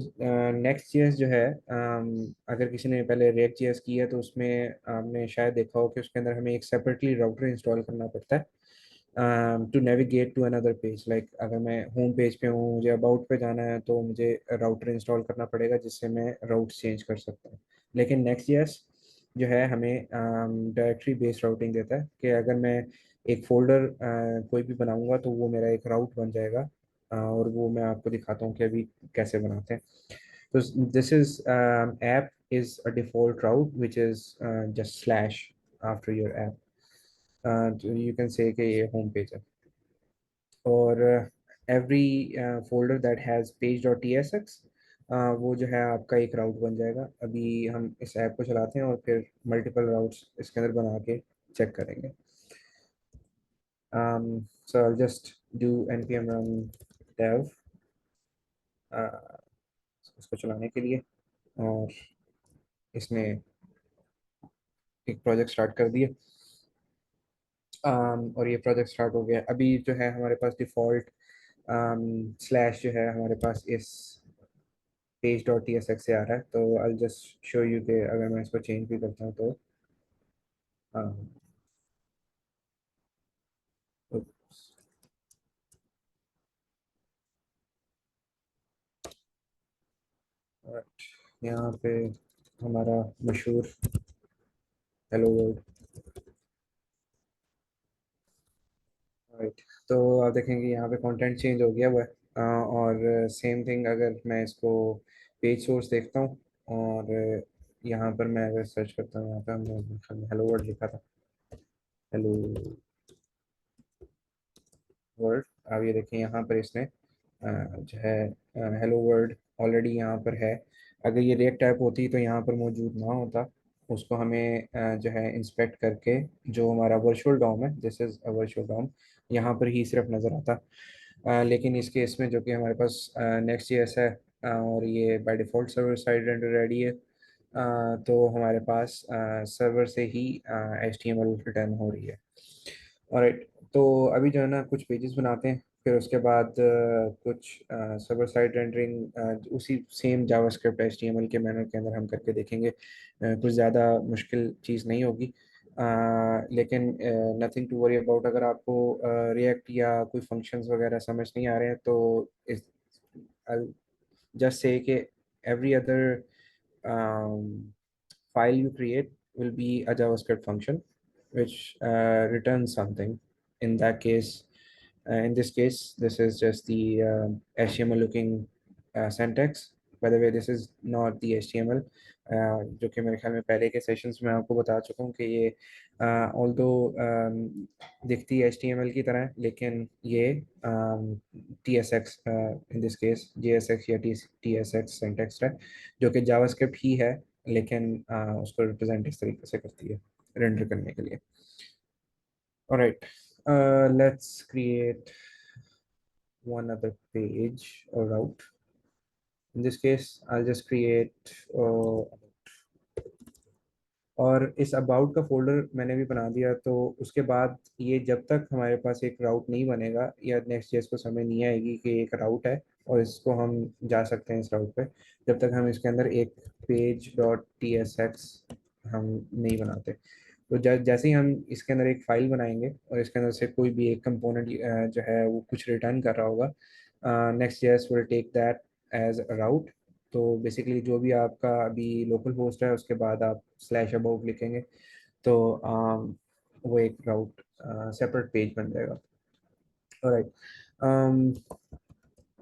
नेक्स्ट जेएस जो है, अगर किसी ने पहले रिएक्ट जेएस की है तो उसमें आपने शायद देखा हो कि उसके अंदर हमें एक सेपरेटली राउटर इंस्टॉल करना पड़ता है to navigate to another page. Like अगर मैं होम पेज पे हूँ, मुझे अबाउट पे जाना है, तो मुझे राउटर इंस्टॉल करना पड़ेगा जिससे मैं राउट चेंज कर सकता हूँ। लेकिन नेक्स्ट जेएस जो है हमें डायरेक्टरी बेस्ड राउटिंग देता है कि अगर मैं एक फोल्डर कोई भी बनाऊंगा तो वो मेरा एक राउट बन जाएगा। और वो मैं आपको दिखाता हूँ कि अभी कैसे बनाते हैं। तो दिस is app is a default route which is just slash after your app. You can say कि ये होम पेज है। और every folder that has page dot T S x, वो जो है आपका एक राउट बन जाएगा। अभी हम इस ऐप को चलाते हैं और फिर मल्टीपल राउट्स इसके अंदर बना के चेक करेंगे। So I'll just do npm run dev इसको चलाने के लिए, और इसने एक प्रोजेक्ट स्टार्ट कर दिया। और ये प्रोजेक्ट स्टार्ट हो गया। अभी जो है हमारे पास डिफ़ॉल्ट स्लैश जो है हमारे पास इस page dot T S x से आ रहा है। तो आई जस्ट शो यू कि अगर मैं इसको चेंज भी करता हूँ तो oops, alright, यहाँ पे हमारा मशहूर हेलो वर्ल्ड। राइट, तो आप देखेंगे यहाँ पे कंटेंट चेंज हो गया हुआ है। और सेम थिंग अगर मैं इसको पेज सोर्स देखता हूँ और यहाँ पर मैं अगर सर्च करता हूँ, यहाँ पे हमने हेलो वर्ल्ड लिखा था, हेलो वर्ड। अब ये देखें यहाँ पर इसने जो है हेलो वर्ड ऑलरेडी यहाँ पर है। अगर ये रिएक्ट टाइप होती तो यहाँ पर मौजूद ना होता। उसको हमें जो है इंस्पेक्ट करके जो हमारा वर्चुअल डॉम है, this is a virtual DOM, यहाँ पर ही सिर्फ नज़र आता। लेकिन इस केस में जो कि हमारे पास नेक्स्ट जेएस है और ये by default server side render ready है, तो हमारे पास सर्वर से ही H T M L return हो रही है। ऑलराइट, तो अभी जो है ना कुछ पेजेस बनाते हैं, फिर उसके बाद कुछ सर्वर साइड रेंडरिंग उसी सेम जावास्क्रिप्ट एचटीएमएल के मैनर के अंदर हम करके देखेंगे। कुछ ज़्यादा मुश्किल चीज़ नहीं होगी। लेकिन नथिंग टू वरी अबाउट। अगर आपको रिएक्ट या कोई फंक्शंस वगैरह समझ नहीं आ रहे हैं तो इस जस्ट से कि every other file you create will be a JavaScript function which returns something. In that case, in this case, this is just the HTML looking syntax. By the way, this is not the HTML, जो कि मेरे ख्याल में पहले के sessions में आपको बता चुका हूँ कि ये ऑल्दो दिखती है HTML की तरह है, लेकिन ये TSX in this case JSX या TSX सिंटैक्स है, जो कि जावास्क्रिप्ट ही है, लेकिन उसको रिप्रेजेंट इस तरीके से करती है रेंडर करने के लिए। Alright, let's create one other page or route. In this case, I'll just create और इस अबाउट का फोल्डर मैंने भी बना दिया। तो उसके बाद ये जब तक हमारे पास एक राउट नहीं बनेगा या नेक्स्ट जेएस को समझ नहीं आएगी कि एक राउट है और इसको हम जा सकते हैं इस राउट पे, जब तक हम इसके अंदर एक page dot T S x हम नहीं बनाते। तो जैसे ही हम इसके अंदर एक फाइल बनाएंगे और इसके अंदर से कोई भी एक कंपोनेंट जो है वो कुछ रिटर्न कर रहा होगा, Next JS will take that as a route. तो बेसिकली जो भी आपका अभी लोकल होस्ट है उसके बाद आप स्लैश अबाउट लिखेंगे तो वो एक राउट सेपरेट पेज बन जाएगा। ऑलराइट,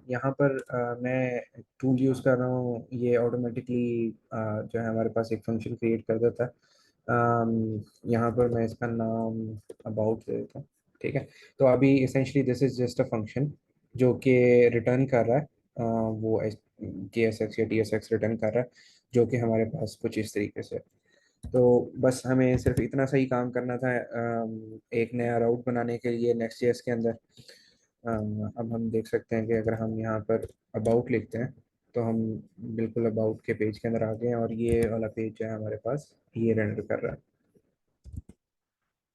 यहाँ पर मैं टूल यूज़ कर रहा हूँ, ये ऑटोमेटिकली जो है हमारे पास एक फंक्शन क्रिएट कर देता है। यहाँ पर मैं इसका नाम अबाउट दे देता हूँ। ठीक है, तो अभी essentially this is just a function जो कि रिटर्न कर रहा है, वो के एस एक्स या टी एस एक्स रिटर्न कर रहा है, जो कि हमारे पास कुछ इस तरीके से। तो बस हमें सिर्फ इतना सा ही काम करना था एक नया राउट बनाने के लिए नेक्स्ट जेएस के अंदर। अब हम देख सकते हैं कि अगर हम यहाँ पर अबाउट लिखते हैं तो हम बिल्कुल अबाउट के पेज के अंदर आ गए हैं, और ये वाला पेज जो है हमारे पास ये रेंडर कर रहा है।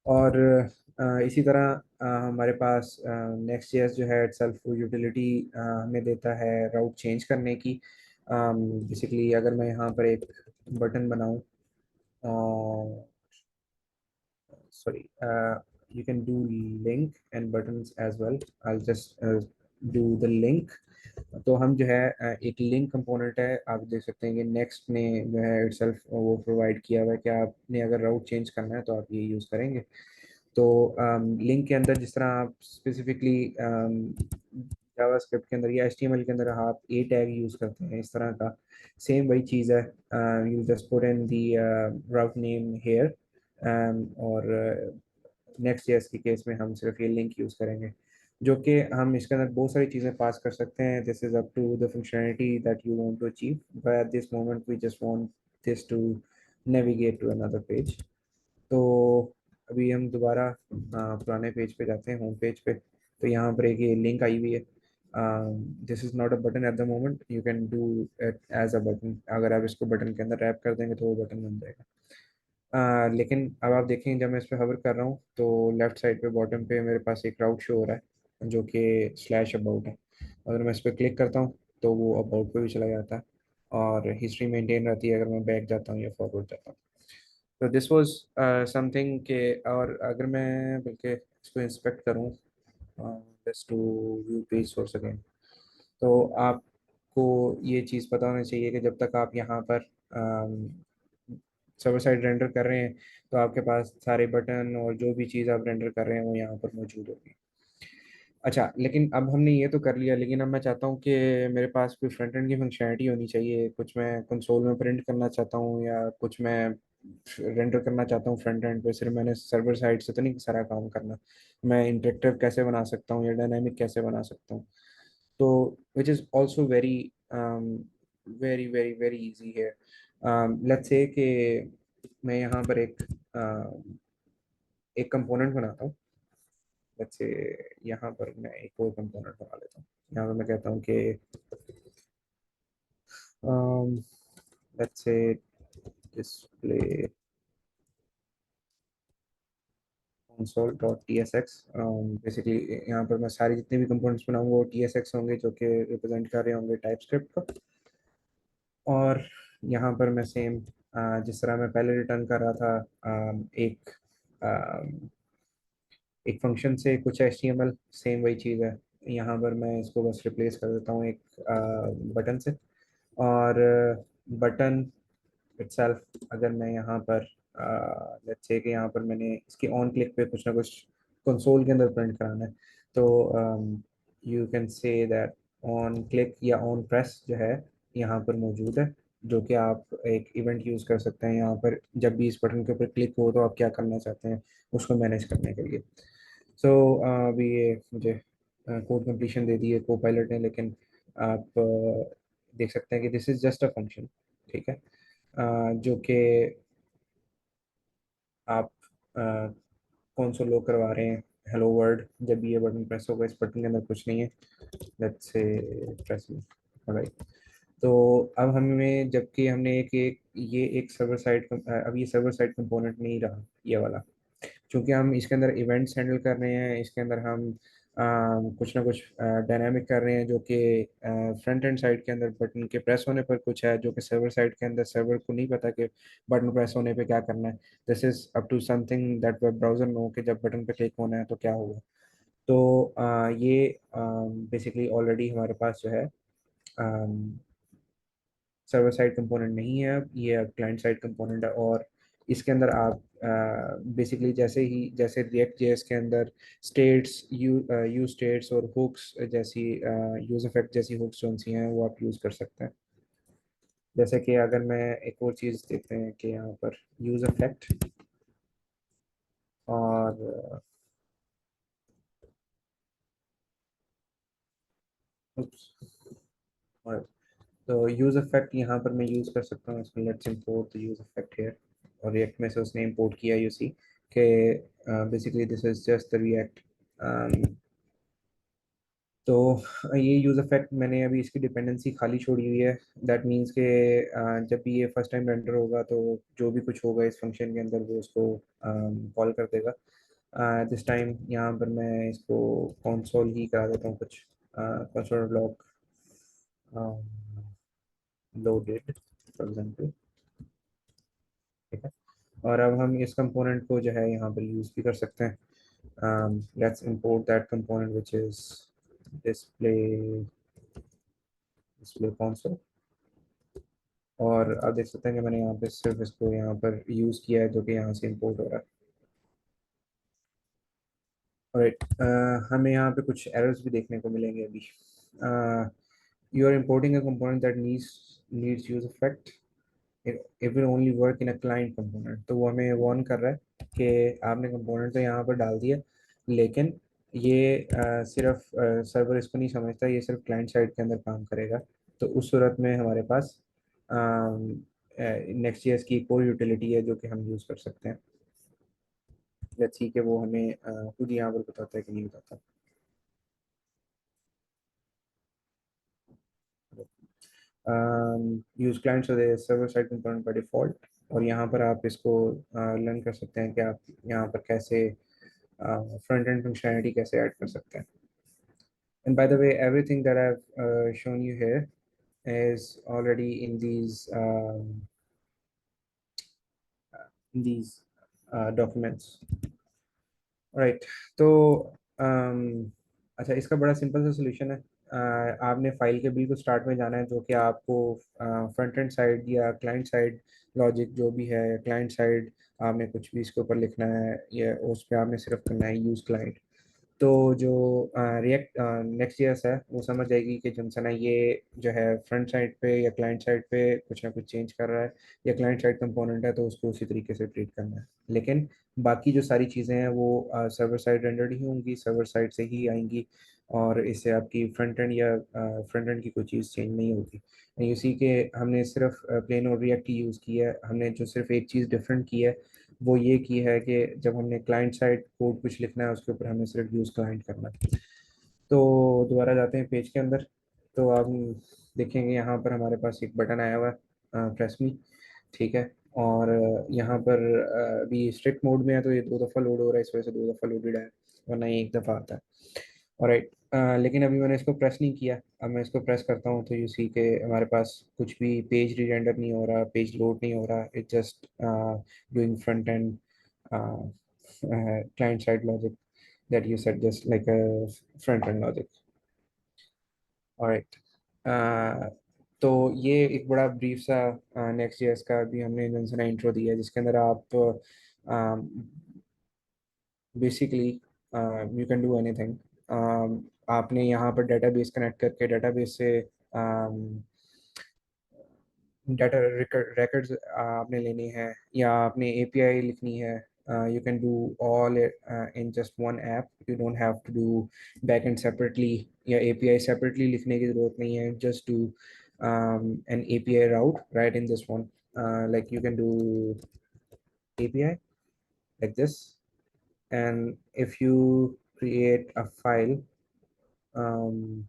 और इसी तरह हमारे पास नेक्स्ट जेएस जो है इटसेल्फ यूटिलिटी हमें देता है राउट चेंज करने की। बेसिकली अगर मैं यहाँ पर एक बटन बनाऊँ, sorry, you can do link and buttons as well. I'll just do the link. तो हम जो है एक लिंक कंपोनेंट है, आप देख सकते हैं कि नेक्स्ट ने जो है इटसेल्फ वो प्रोवाइड किया हुआ है कि आपने अगर राउट चेंज करना है तो आप ये यूज़ करेंगे। तो लिंक के अंदर जिस तरह आप स्पेसिफिकली जावास्क्रिप्ट के अंदर या एचटीएमएल के अंदर आप ए टैग यूज़ करते हैं, इस तरह का सेम वही चीज़ है। You just put in the route name here, और नेक्स्ट जेएस के केस में हम सिर्फ ये लिंक यूज़ करेंगे, जो कि हम इसके अंदर बहुत सारी चीज़ें पास कर सकते हैं। This is up to the functionality that you want to achieve, but at this moment we just want this to navigate to another page. तो अभी हम दोबारा पुराने पेज पे जाते हैं, होम पेज पे। तो यहाँ पर एक ये लिंक आई हुई है। This is not a button at the moment, you can do it as a button. अगर आप इसको बटन के अंदर रैप कर देंगे तो वो बटन बन जाएगा। लेकिन अब आप देखेंगे जब मैं इस पर हवर कर रहा हूँ तो लेफ्ट साइड पे बॉटम पे मेरे पास एक राउट शो हो रहा है जो कि स्लैश अबाउट है। अगर मैं इस पर क्लिक करता हूँ तो वो अबाउट पे भी चला जाता है, और हिस्ट्री मेंटेन रहती है अगर मैं बैक जाता हूँ या फॉरवर्ड जाता हूँ। तो दिस वाज समथिंग के, और अगर मैं बल्कि इसको इंस्पेक्ट करूँ just to view page source again, तो आपको ये चीज़ पता होनी चाहिए कि जब तक आप यहाँ पर सर्वर साइड रेंडर कर रहे हैं तो आपके पास सारे बटन और जो भी चीज़ आप रेंडर कर रहे हैं वो यहाँ पर मौजूद होगी। अच्छा, लेकिन अब हमने ये तो कर लिया, लेकिन अब मैं चाहता हूँ कि मेरे पास कोई फ्रंट एंड की फंक्शनैलिटी होनी चाहिए। कुछ मैं कंसोल में प्रिंट करना चाहता हूँ या कुछ मैं रेंडर करना चाहता हूँ फ्रंट एंड पे। सिर्फ मैंने सर्वर साइड से तो नहीं सारा काम करना, मैं इंटरेक्टिव कैसे बना सकता हूँ या डायनामिक कैसे बना सकता हूँ। तो which is also very very very very easy है। लेट्स से कि मैं यहाँ पर एक कंपोनेंट बनाता हूँ। लेट्स से यहाँ पर मैं एक और कंपोनेंट बना लेता हूँ। यहाँ पर मैं कहता हूँ कि let's say display console.tsx। Basically यहाँ पर मैं सारे जितने भी कंपोनेंट्स बनाऊंगा वो tsx होंगे, जो कि रिप्रेजेंट कर रहे होंगे टाइप स्क्रिप्ट को। और यहाँ पर मैं सेम जिस तरह मैं पहले रिटर्न कर रहा था, एक एक फंक्शन से कुछ HTML, सेम वही चीज़ है। यहाँ पर मैं इसको बस रिप्लेस कर देता हूँ एक बटन से। और बटन इटसेल्फ अगर मैं यहाँ पर लेट्स से कि यहाँ पर मैंने इसकी ऑन क्लिक पे कुछ ना कुछ कंसोल के अंदर प्रिंट कराना है, तो you can say that on click या ऑन प्रेस जो है यहाँ पर मौजूद है, जो कि आप एक इवेंट यूज़ कर सकते हैं यहाँ पर। जब भी इस बटन के ऊपर क्लिक हो तो आप क्या करना चाहते हैं उसको मैनेज करने के लिए। सो अभी ये मुझे कोड कंप्लीशन दे दी है को पायलट ने, लेकिन आप देख सकते हैं कि this is just a function. ठीक है, जो कि आप कौन सा लो करवा रहे हैं, हेलो वर्ल्ड। जब भी ये बटन प्रेस होगा, इस बटन के अंदर कुछ नहीं है, लेट्स से प्रेस राइट। तो अब हमें, जबकि हमने एक ये एक सर्वर साइड, अब ये सर्वर साइड कंपोनेंट नहीं रहा ये वाला, क्योंकि हम इसके अंदर इवेंट्स हैंडल कर रहे हैं। इसके अंदर हम कुछ ना कुछ डायनामिक कर रहे हैं, जो कि फ्रंट एंड साइड के अंदर बटन के प्रेस होने पर कुछ है, जो कि सर्वर साइड के अंदर सर्वर को नहीं पता कि बटन प्रेस होने पे क्या करना है। This is up to something that web browser know कि जब बटन पे क्लिक होना है तो क्या होगा। तो ये बेसिकली ऑलरेडी हमारे पास जो है सर्वर साइड कंपोनेंट नहीं है, अब ये क्लाइंट साइड कंपोनेंट है। और इसके अंदर आप बेसिकली जैसे रिएक्ट जेएस के अंदर स्टेट्स यू स्टेट्स और हुक्स जैसी यूज इफेक्ट जैसी हुक्स जो सी हैं वो आप यूज़ कर सकते हैं। जैसे कि अगर मैं एक और चीज़ देखते हैं कि यहाँ पर यूज इफेक्ट और oops, और तो यूज इफेक्ट यहाँ पर मैं यूज़ कर सकता हूँ इसमें। Let's import the use effect here. और रिएक्ट में से उसने इंपोर्ट किया यू सी के basically this is just the react. तो ये यूज इफेक्ट मैंने अभी इसकी डिपेंडेंसी खाली छोड़ी हुई है। दैट मीन्स के जब भी ये फर्स्ट टाइम रेंडर होगा तो जो भी कुछ होगा इस फंक्शन के अंदर वो उसको कॉल कर देगा। दिस टाइम यहाँ पर मैं इसको कंसोल ही करा देता हूँ कुछ console block loaded for example. ठीक है। और अब हम इस कंपोनेंट को जो है यहाँ पर यूज़ भी कर सकते हैं। Let's import that component which is display display console. और आप देख सकते हैं कि मैंने यहाँ पे सिर्फ इसको यहाँ पर यूज़ किया है जो कि यहाँ से इंपोर्ट हो रहा है। राइट। हमें यहाँ पे कुछ एरर्स भी देखने को मिलेंगे अभी। You are importing a component that needs use effect, it will only work in a client component. तो वो हमें वार्न कर रहा है कि आपने कंपोनेंट तो यहाँ पर डाल दिया लेकिन ये सिर्फ सर्वर इसको नहीं समझता, ये सिर्फ क्लाइंट साइड के अंदर काम करेगा। तो उस सूरत में हमारे पास नेक्स्ट जेएस की एक और यूटिलिटी है जो कि हम यूज़ कर सकते हैं। लेट्स सी कि वो हमें खुद यहाँ पर बताता है कि नहीं बताता। Use client server side component by default. और यहाँ पर आप इसको लर्न कर सकते हैं कि आप यहाँ पर कैसे फ्रंट एंड फंक्शनैलिटी कैसे ऐड कर सकते हैं। And bye the way everything that I have shown you here is already in these documents. Right. तो अच्छा, इसका बड़ा सिंपल सा सोल्यूशन है। आपने फाइल के बिल्कुल स्टार्ट में जाना है जो कि आपको फ्रंट एंड साइड या क्लाइंट साइड लॉजिक जो भी है, क्लाइंट साइड आपने कुछ भी इसके ऊपर लिखना है या उस पर आपने सिर्फ करना है यूज़ क्लाइंट। तो जो रिएक्ट नेक्स्ट जेएस है वो समझ जाएगी कि जनसना ये जो है फ्रंट साइड पे या क्लाइंट साइड पे कुछ ना कुछ चेंज कर रहा है या क्लाइंट साइड कंपोनेंट है तो उसको उसी तरीके से ट्रीट करना है। लेकिन बाकी जो सारी चीज़ें हैं वो सर्वर साइड रेंडर्ड ही होंगी, सर्वर साइड से ही आएंगी और इससे आपकी फ्रंट एंड या फ्रंट एंड की कोई चीज़ चेंज नहीं होगी। यू सी के हमने सिर्फ प्लेन और रिएक्ट ही यूज़ की है। हमने जो सिर्फ एक चीज़ डिफरेंट की है वो ये की है कि जब हमने क्लाइंट साइड कोड कुछ लिखना है उसके ऊपर हमें सिर्फ यूज़ क्लाइंट करना है। तो दोबारा जाते हैं पेज के अंदर। तो आप देखेंगे यहाँ पर हमारे पास एक बटन आया हुआ है प्रेस मी। ठीक है। और यहाँ पर अभी स्ट्रिक्ट मोड में है तो ये 2 दफ़ा लोड हो रहा है, इस वजह से 2 दफ़ा लोडेड है, वरना ये 1 दफ़ा आता है। ऑलराइट। लेकिन अभी मैंने इसको प्रेस नहीं किया। अब मैं इसको प्रेस करता हूँ तो यू सी के हमारे पास कुछ भी पेज रीरेंडर नहीं हो रहा, पेज लोड नहीं हो रहा। It just doing front end client side logic that you said, just like a front end logic. All right. तो ये एक बड़ा ब्रीफ सा नेक्स्ट जेएस का भी हमने जनसना इंट्रो दिया है जिसके अंदर आप basically you can do anything. आपने यहाँ पर डेटाबेस कनेक्ट करके डेटाबेस से डाटा रिकॉर्ड्स आपने लेनी है या आपने एपीआई लिखनी है। You can do all in just one app. You don't have to do back end separately या एपीआई सेपरेटली लिखने की ज़रूरत नहीं है। Just do an API route right in this one. Like you can do API like this, and if you create a file, um,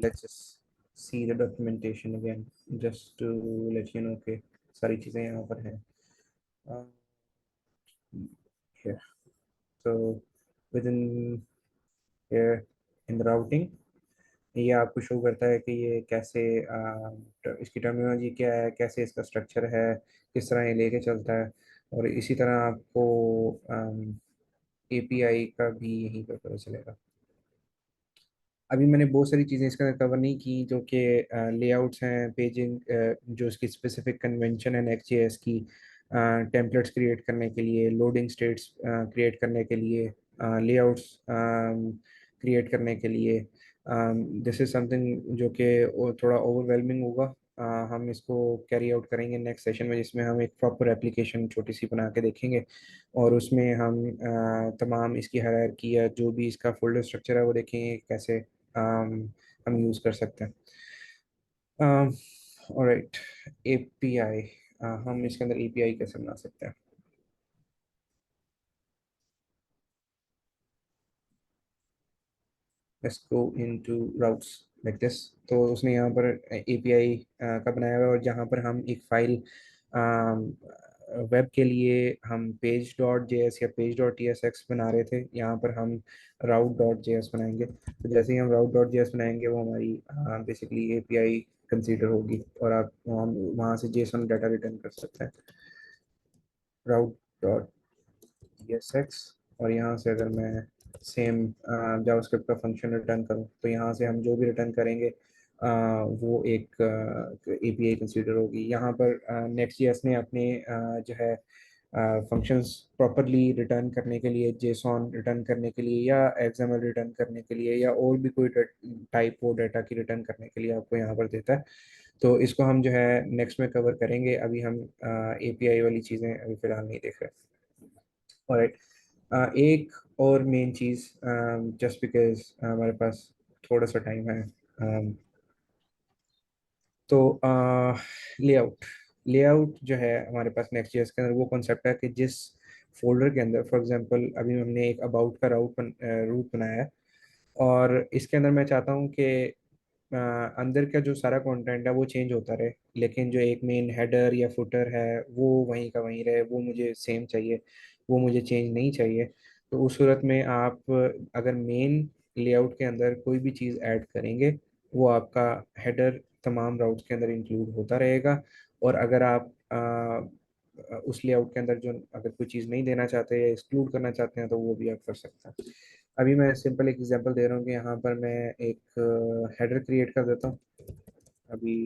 let's just see the documentation again just to let you know कि सारी चीज़ें यहाँ पर हैं। uh, here so within here in the routing ये आपको show करता है कि ये कैसे इसकी टर्मिनोलॉजी क्या है, कैसे इसका स्ट्रक्चर है, किस तरह ये लेके चलता है। और इसी तरह आपको एपीआई का भी यहीं पर पता चलेगा। अभी मैंने बहुत सारी चीज़ें इसके अंदर कवर नहीं की जो कि लेआउट्स हैं, पेजिंग, जो इसकी स्पेसिफिक कन्वेंशन है नेक्स्ट जेएस की, टेम्पलेट्स क्रिएट करने के लिए, लोडिंग स्टेट्स क्रिएट करने के लिए, लेआउट्स क्रिएट करने के लिए। दिस इज़ समथिंग जो कि थोड़ा ओवरवेलमिंग होगा। हम इसको कैरी आउट करेंगे नेक्स्ट सेशन में, जिसमें हम एक प्रॉपर एप्लीकेशन छोटी सी बना के देखेंगे, और उसमें हम तमाम इसकी हायरार्की या जो भी इसका फोल्डर स्ट्रक्चर है वो देखेंगे कैसे हम यूज़ कर सकते हैं। ऑलराइट, एपीआई, हम इसके अंदर एपीआई कैसे बना सकते हैं? Let's go into routes like this. तो उसने यहाँ पर एपीआई का बनाया हुआ है, और जहाँ पर हम एक फाइल वेब के लिए हम पेज डॉट जे एस या page dot T S x बना रहे थे, यहाँ पर हम राउट डॉट जे एस बनाएंगे। तो जैसे ही हम राउट डॉट जे एस बनाएंगे वो हमारी बेसिकली एपीआई कंसीडर होगी, और आप वहाँ से जेसन डाटा रिटर्न कर सकते हैं, राउट डॉट ts और यहाँ से अगर मैं सेम जावास्क्रिप्ट का फंक्शन रिटर्न करूँ, तो यहाँ से हम जो भी रिटर्न करेंगे वो एक एपीआई कंसीडर होगी। यहाँ पर नेक्स्ट जेएस ने अपने जो है फंक्शंस प्रॉपरली रिटर्न करने के लिए, जेसॉन रिटर्न करने के लिए, या एक्सएमएल रिटर्न करने के लिए, या और भी कोई टाइप वो डाटा की रिटर्न करने के लिए आपको यहाँ पर देता है। तो इसको हम जो है नेक्स्ट में कवर करेंगे, अभी हम एपीआई वाली चीज़ें अभी फिलहाल नहीं देख रहे। ऑलराइट, एक और मेन चीज़, जस्ट बिकॉज हमारे पास थोड़ा सा टाइम है, तो लेआउट लेआउट जो है हमारे पास नेक्स्ट ईयर के अंदर वो कॉन्सेप्ट है कि जिस फोल्डर के अंदर, फॉर एग्जांपल अभी हमने एक अबाउट का रूट बनाया है, और इसके अंदर मैं चाहता हूँ कि अंदर का जो सारा कंटेंट है वो चेंज होता रहे, लेकिन जो एक मेन हेडर या फुटर है वो वहीं का वहीं रहे, वो मुझे सेम चाहिए, वो मुझे चेंज नहीं चाहिए। तो उस सूरत में आप अगर मेन लेआउट के अंदर कोई भी चीज़ ऐड करेंगे, वो आपका हेडर तमाम राउट्स के अंदर इंक्लूड होता रहेगा। और अगर आप उस लेआउट के अंदर जो अगर कोई चीज़ नहीं देना चाहते या एक्सक्लूड करना चाहते हैं, तो वो भी आप कर सकते हैं। अभी मैं सिंपल एक एग्जांपल दे रहा हूँ कि यहाँ पर मैं एक हेडर क्रिएट कर देता हूँ। अभी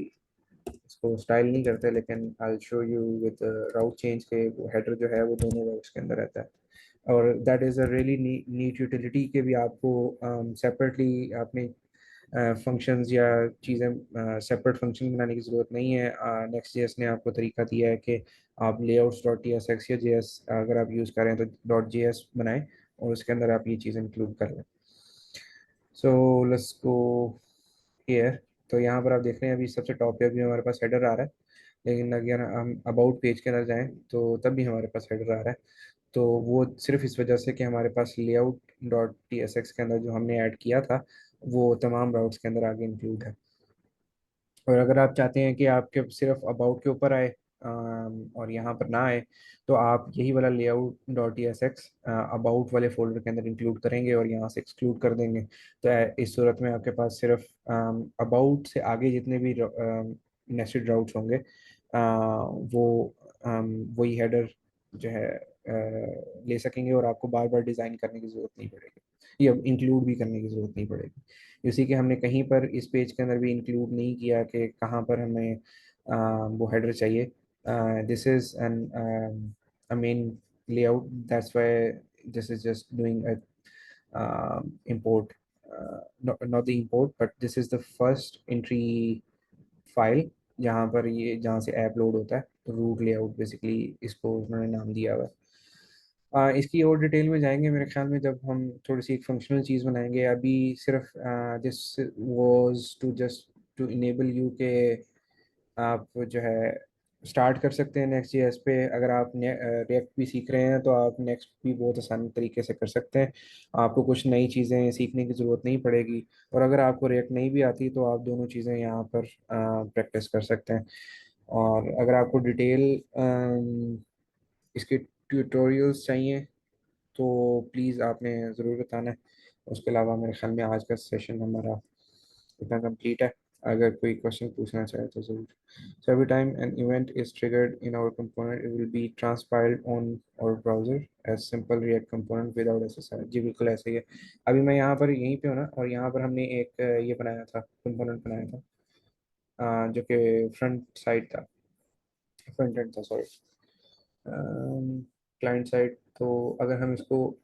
इसको स्टाइल नहीं करते, लेकिन I show you with route change के वो हेडर जो है वो दोनों राउट्स के अंदर रहता है। और that is a really neat utility के भी आपको सेपरेटली अपने फंक्शंस या चीज़ें सेपरेट फंक्शन बनाने की ज़रूरत नहीं है। नेक्स्ट जेएस ने आपको तरीका दिया है कि आप layouts dot T S x या जे एस अगर आप यूज़ करें तो डॉट जे एस बनाएं, और उसके अंदर आप ये चीज़ इंक्लूड कर लें। So let's go here. तो यहाँ पर आप देख रहे हैं अभी सबसे टॉप पे भी हमारे पास हेडर आ रहा है, लेकिन अगर हम अबाउट पेज के अंदर जाएं तो तब भी हमारे पास हेडर आ रहा है। तो वो सिर्फ इस वजह से कि हमारे पास layout dot T S X के अंदर जो हमने ऐड किया था वो तमाम राउट्स के अंदर आगे इंक्लूड है। और अगर आप चाहते हैं कि आपके सिर्फ अबाउट के ऊपर आए और यहाँ पर ना आए, तो आप यही वाला layout dot E S x about वाले फोल्डर के अंदर इंक्लूड करेंगे और यहाँ से एक्सक्लूड कर देंगे। तो इस सूरत में आपके पास सिर्फ अबाउट से आगे जितने भी नेस्टेड राउट्स होंगे, वो वही हेडर जो है ले सकेंगे, और आपको बार बार डिज़ाइन करने की ज़रूरत नहीं पड़ेगी, या इंक्लूड भी करने की ज़रूरत नहीं पड़ेगी। इसी के हमने कहीं पर इस पेज के अंदर भी इंक्लूड नहीं किया कि कहाँ पर हमें वो हेडर चाहिए। This is an a main layout, that's why this is just doing a import, not the import, but this is the first entry file जहाँ पर ये जहाँ से ऐप लोड होता है, तो रूट लेआउट बेसिकली इसको उन्होंने नाम दिया हुआ है। इसकी और डिटेल में जाएंगे मेरे ख्याल में जब हम थोड़ी सी एक फंक्शनल चीज़ बनाएंगे। अभी सिर्फ this was to just to enable you के आप जो है स्टार्ट कर सकते हैं नेक्स्ट जेएस पे। अगर आप रिएक्ट भी सीख रहे हैं तो आप नेक्स्ट भी बहुत आसान तरीके से कर सकते हैं, आपको कुछ नई चीज़ें सीखने की ज़रूरत नहीं पड़ेगी। और अगर आपको रिएक्ट नहीं भी आती तो आप दोनों चीज़ें यहाँ पर प्रैक्टिस कर सकते हैं। और अगर आपको डिटेल इसके ट्यूटोरियल्स चाहिए तो प्लीज़ आपने ज़रूर बताना है। उसके अलावा मेरे ख्याल में आज का सेशन हमारा इतना कंप्लीट है। अगर कोई क्वेश्चन पूछना चाहे तो जरूर. So every time an event is triggered in our component, it will be transpiled on our browser as simple React component without SSR. जी बिल्कुल ऐसे ही है. अभी मैं यहाँ पर यहीं पे हूँ ना, और यहाँ पर हमने एक ये बनाया था, कंपोनेंट बनाया था, जो कि फ्रंट साइड था, फ्रंट एंड था, सॉरी, क्लाइंट साइड. तो अगर हम इसको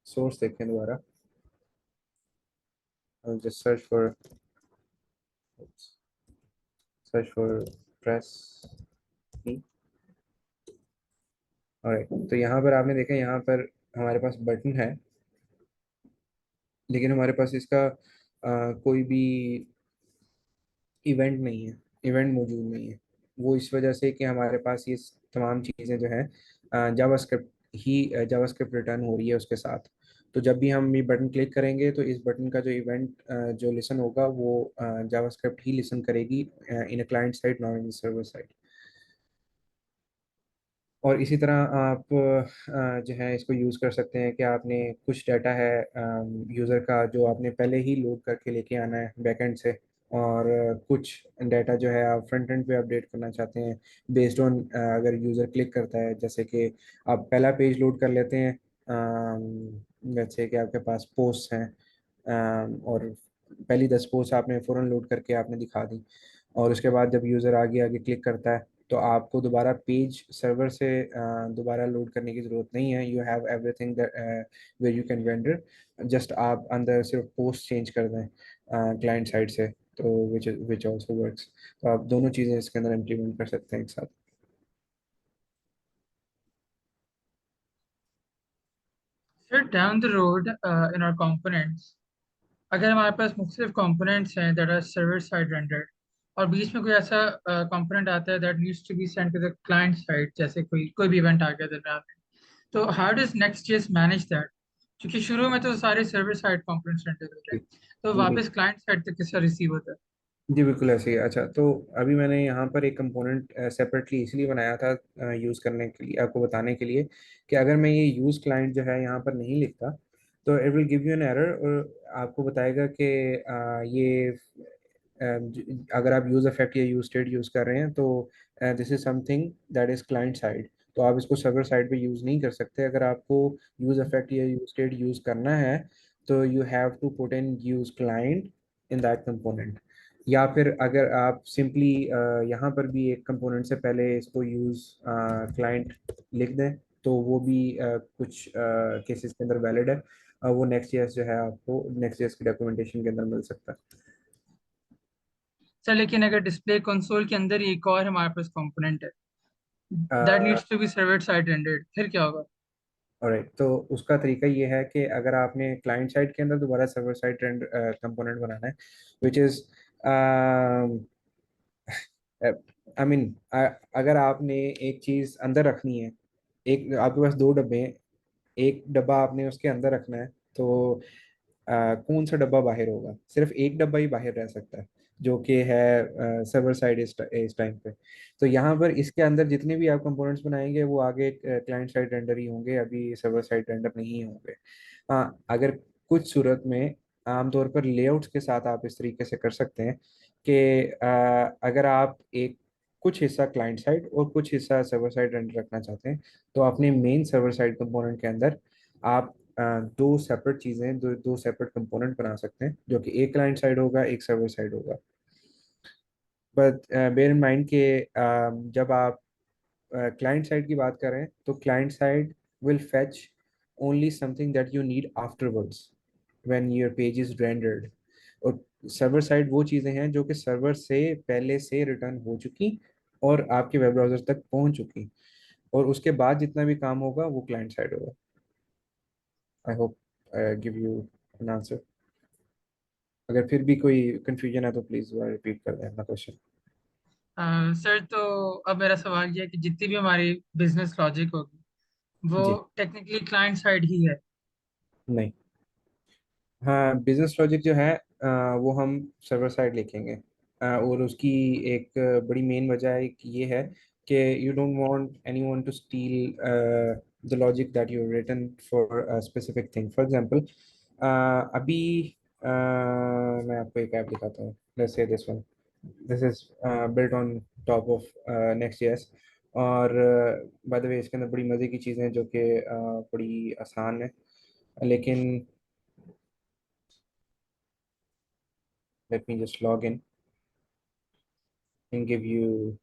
सोर्स देखें दोबारा, just search for press me. Alright, तो यहाँ पर आपने देखा, यहाँ पर हमारे पास बटन है, लेकिन हमारे पास इसका कोई भी इवेंट नहीं है, इवेंट मौजूद नहीं है. वो इस वजह से कि हमारे पास ये तमाम चीज़ें जो हैं जावास्क्रिप्ट जावास्क्रिप्ट रिटर्न हो रही है उसके साथ. तो जब भी हम ये बटन क्लिक करेंगे तो इस बटन का जो इवेंट जो लिसन होगा वो जावास्क्रिप्ट ही लिसन करेगी, in a client side, not in server side. और इसी तरह आप जो है इसको यूज़ कर सकते हैं कि आपने कुछ डाटा है यूज़र का जो आपने पहले ही लोड करके लेके आना है बैकएंड से, और कुछ डाटा जो है आप फ्रंट एंड पे अपडेट करना चाहते हैं बेस्ड ऑन अगर यूज़र क्लिक करता है. जैसे कि आप पहला पेज लोड कर लेते हैं, जैसे कि आपके पास पोस्ट हैं, और पहली 10 पोस्ट आपने फ़ौरन लोड करके आपने दिखा दी, और उसके बाद जब यूज़र आगे आगे क्लिक करता है तो आपको दोबारा पेज सर्वर से दोबारा लोड करने की ज़रूरत नहीं है. You have everything where you can render. Just आप अंदर सिर्फ पोस्ट चेंज कर दें क्लाइंट साइड से, तो विच ऑल्सो वर्क्स. तो आप दोनों चीज़ें इसके अंदर इम्प्लीमेंट कर सकते हैं एक साथ. फिर down the road in our components, अगर हमारे पास मुख्तलिफ कंपोनेंट्स हैं that are server side rendered, और बीच में कोई ऐसा कंपोनेंट आता है that needs to be send to the client side, जैसे कोई भी इवेंट आ गया दरम्यान में, तो how does Next JS manage that? क्योंकि शुरू में तो सारे सर्वर साइड कंपोनेंट्स रेंडर हो रहे जी हैं, तो जी वापस क्लाइंट साइड तक किसका रिसीव होता है? जी बिल्कुल ऐसे ही. अच्छा, तो अभी मैंने यहाँ पर एक कंपोनेंट सेपरेटली इसलिए बनाया था यूज़ करने के लिए, आपको बताने के लिए कि अगर मैं ये यूज़ क्लाइंट जो है यहाँ पर नहीं लिखता तो it will give you an error, और आपको बताएगा कि ये अगर आप यूज़ इफेक्ट या यूज स्टेट यूज़ कर रहे हैं तो this is something that is client side. तो आप इसको सर्वर साइड पे यूज़ नहीं कर सकते. अगर आपको यूज़ इफेक्ट या यूज स्टेट यूज़ करना है तो you have to put in use client in that component. या फिर अगर आप सिंपली यहाँ पर भी एक कंपोनेंट से पहले इसको यूज़ क्लाइंट लिख दें तो वो भी कुछ केसेस के अंदर वैलिड है. वो नेक्स्ट जेएस जो है आपको नेक्स्ट जेएस की डॉक्यूमेंटेशन के अंदर मिल सकता है. सर लेकिन अगर डिस्प्ले कंसोल के अंदर ही एक और हमारे पास कंपोनेंट है that needs to be server side rendered, फिर क्या होगा? ऑलराइट, तो उसका तरीका ये है कि अगर आपने क्लाइंट साइड के अंदर दोबारा सर्वर साइड कंपोनेंट बनाना है, विच इज़ आई मीन, अगर आपने एक चीज़ अंदर रखनी है, एक आपके पास दो डब्बे हैं, एक डब्बा आपने उसके अंदर रखना है, तो कौन सा डब्बा बाहर होगा? सिर्फ एक डब्बा ही बाहर रह सकता है, जो कि है सर्वर साइड इस टाइम पे. तो यहाँ पर इसके अंदर जितने भी आप कंपोनेंट्स बनाएंगे वो आगे क्लाइंट साइड रेंडर ही होंगे, अभी सर्वर साइड रेंडर नहीं होंगे. हाँ, अगर कुछ सूरत में आमतौर पर लेआउट्स के साथ आप इस तरीके से कर सकते हैं कि अगर आप एक कुछ हिस्सा क्लाइंट साइड और कुछ हिस्सा सर्वर साइड रेंडर रखना चाहते हैं, तो अपने मेन सर्वर साइड कंपोनेंट के अंदर आप दो सेपरेट चीज़ें, दो सेपरेट कंपोनेंट बना सकते हैं, जो कि एक क्लाइंट साइड होगा, एक सर्वर साइड होगा. बट बेयर इन माइंड कि जब आप क्लाइंट साइड की बात करें तो client side will fetch only something that you need afterwards when your page is rendered. और सर्वर साइड वो चीज़ें हैं जो कि सर्वर से पहले से रिटर्न हो चुकी और आपके वेब ब्राउज़र तक पहुंच चुकी, और उसके बाद जितना भी काम होगा वो क्लाइंट साइड होगा. I hope give you an answer. अगर फिर भी कोई कंफ्यूजन है तो प्लीज़ रिपीट कर दें अपना क्वेश्चन. सर तो अब मेरा सवाल ये है कि जितनी भी हमारी बिजनेस लॉजिक होगी वो जी टेक्निकली क्लाइंट साइड ही है? नहीं. हाँ, बिजनेस लॉजिक जो है वो हम सर्वर साइड लिखेंगे. और उसकी एक बड़ी मेन वजह एक ये है कि you don't want anyone to steal the logic that you written for a specific thing. For example, अभी मैं आपको एक ऐप दिखाता हूँ, let's say this one, this is built on top of नेक्स्ट.js। और बाय द वे इसके अंदर बड़ी मज़े की चीज़ें हैं जो कि बड़ी आसान है, लेकिन let me just log in and give you.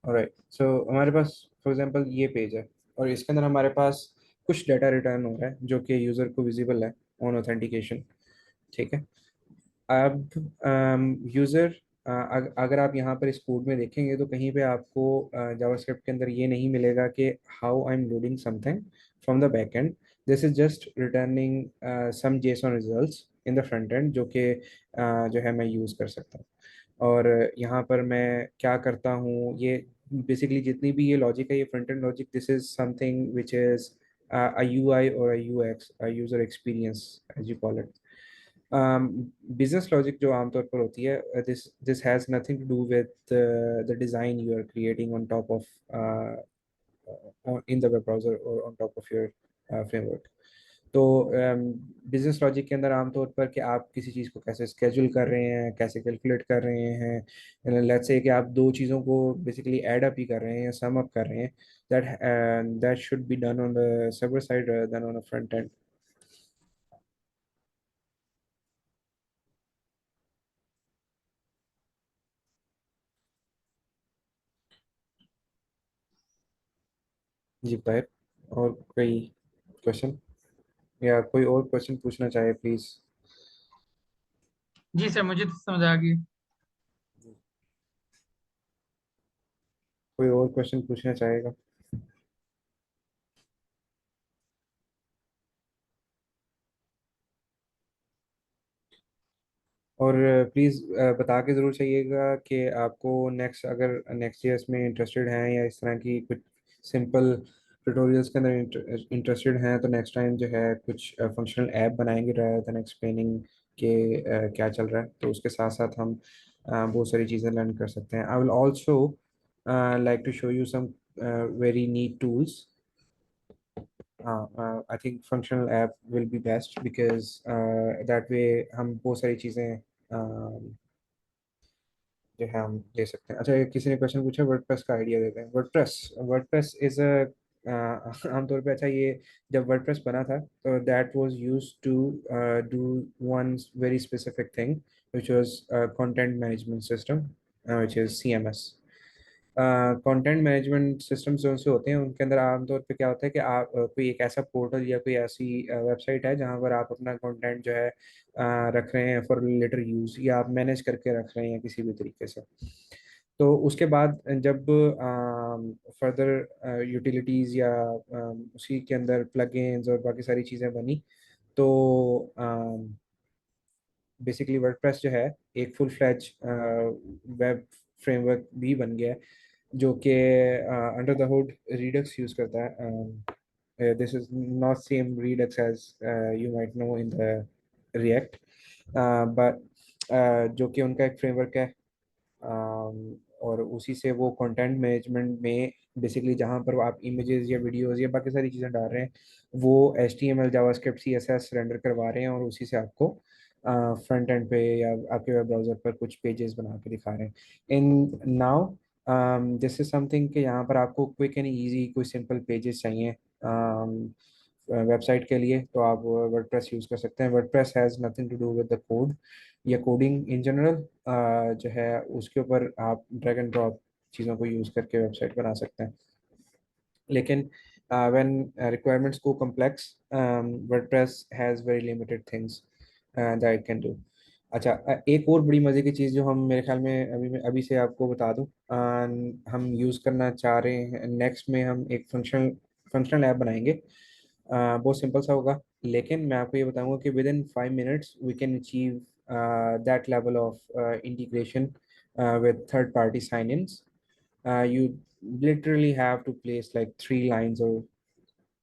Alright, so हमारे पास फॉर एग्जांपल ये पेज है, और इसके अंदर हमारे पास कुछ डाटा रिटर्न हो रहा है जो कि यूज़र को विजिबल है ऑन ऑथेंटिकेशन। ठीक है। अब यूज़र, अगर आप यहाँ पर इस कोड में देखेंगे तो कहीं पे आपको जावास्क्रिप्ट के अंदर ये नहीं मिलेगा कि how I am loading something from the back end. This is just returning some JSON results in the front end, जो कि जो है मैं यूज़ कर सकता हूँ। और यहाँ पर मैं क्या करता हूँ, ये बेसिकली जितनी भी ये लॉजिक है, ये front end logic, this is something which is a UI or a UX, a user experience as you call it। Business logic जो आमतौर पर होती है, this this has nothing to do with the design you are creating on top of in the web browser और on top of your framework. तो business logic के अंदर आमतौर पर कि आप किसी चीज़ को कैसे स्केड्यूल कर रहे हैं, कैसे कैलकुलेट कर रहे हैं, लेट्स से कि आप दो चीज़ों को बेसिकली ऐड अप ही कर रहे हैं या सम अप कर रहे हैं, that should be done on the server side rather than on a front end। जी ताहिर, और कोई क्वेश्चन या कोई और क्वेश्चन पूछना चाहे प्लीज। जी सर, मुझे तो समझ आ गई। कोई और क्वेश्चन पूछना चाहेगा? और प्लीज़ बता के ज़रूर चाहिएगा कि आपको नेक्स्ट, अगर नेक्स्ट ईयर्स में इंटरेस्टेड हैं या इस तरह की कुछ सिंपल ट्यूटोरियल्स के अंदर इंटरेस्टेड हैं, तो नेक्स्ट टाइम जो है कुछ फंक्शनल ऐप बनाएंगे rather than एक्सप्लेनिंग कि क्या चल रहा है। तो उसके साथ साथ हम बहुत सारी चीज़ें लर्न कर सकते हैं। I will also like to show you some very neat tools. I think functional app will be best because that way हम बहुत सारी चीज़ें जो है हम ले सकते हैं। अच्छा, किसी ने क्वेश्चन पूछा वर्डप्रेस का आइडिया देते हैं। वर्डप्रेस वर्डप्रेस इज अ आमतौर पे, अच्छा ये जब वर्डप्रेस बना था तो that was used to do one very specific thing which was content management system, which is CMS। Content management system जो से होते हैं उनके अंदर आमतौर पे क्या होता है कि आप कोई एक ऐसा पोर्टल या कोई ऐसी वेबसाइट है जहां पर आप अपना कंटेंट जो है रख रहे हैं फॉर लेटर यूज, या आप मैनेज करके रख रहे हैं किसी भी तरीके से। तो उसके बाद जब फर्दर यूटिलिटीज़ या उसी के अंदर प्लगइन्स और बाकी सारी चीज़ें बनी, तो बेसिकली वर्डप्रेस जो है एक फुल फ्लैज वेब फ्रेमवर्क भी बन गया है, जो कि under the hood Redux use करता है। This is not same Redux as you might know in the React, but जो कि उनका एक फ्रेमवर्क है। और उसी से वो कंटेंट मैनेजमेंट में बेसिकली जहाँ पर आप इमेजेस या वीडियोस या बाकी सारी चीज़ें डाल रहे हैं, वो HTML जावास्क्रिप्ट CSS रेंडर करवा रहे हैं और उसी से आपको फ्रंट एंड पे या आपके वेब ब्राउज़र पर कुछ पेजेस बना के दिखा रहे हैं। In now this is something कि यहाँ पर आपको क्विक एंड इजी कोई सिंपल पेजेस चाहिए वेबसाइट के लिए, तो आप वर्डप्रेस यूज़ कर सकते हैं। WordPress has nothing to do with the code or coding in general, जो है उसके ऊपर आप ड्रैग एंड ड्रॉप चीज़ों को यूज़ करके वेबसाइट बना सकते हैं। लेकिन when requirements go complex, WordPress has very limited things that it can do। अच्छा, एक और बड़ी मज़े की चीज़ जो हम मेरे ख्याल में अभी से आपको बता दूं, हम यूज़ करना चाह रहे हैं नेक्स्ट में, हम एक फंक्शनल ऐप बनाएंगे। बहुत सिंपल सा होगा, लेकिन मैं आपको ये बताऊंगा कि within 5 minutes we can achieve that level of integration with third party sign-ins। You literally have to place like 3 lines or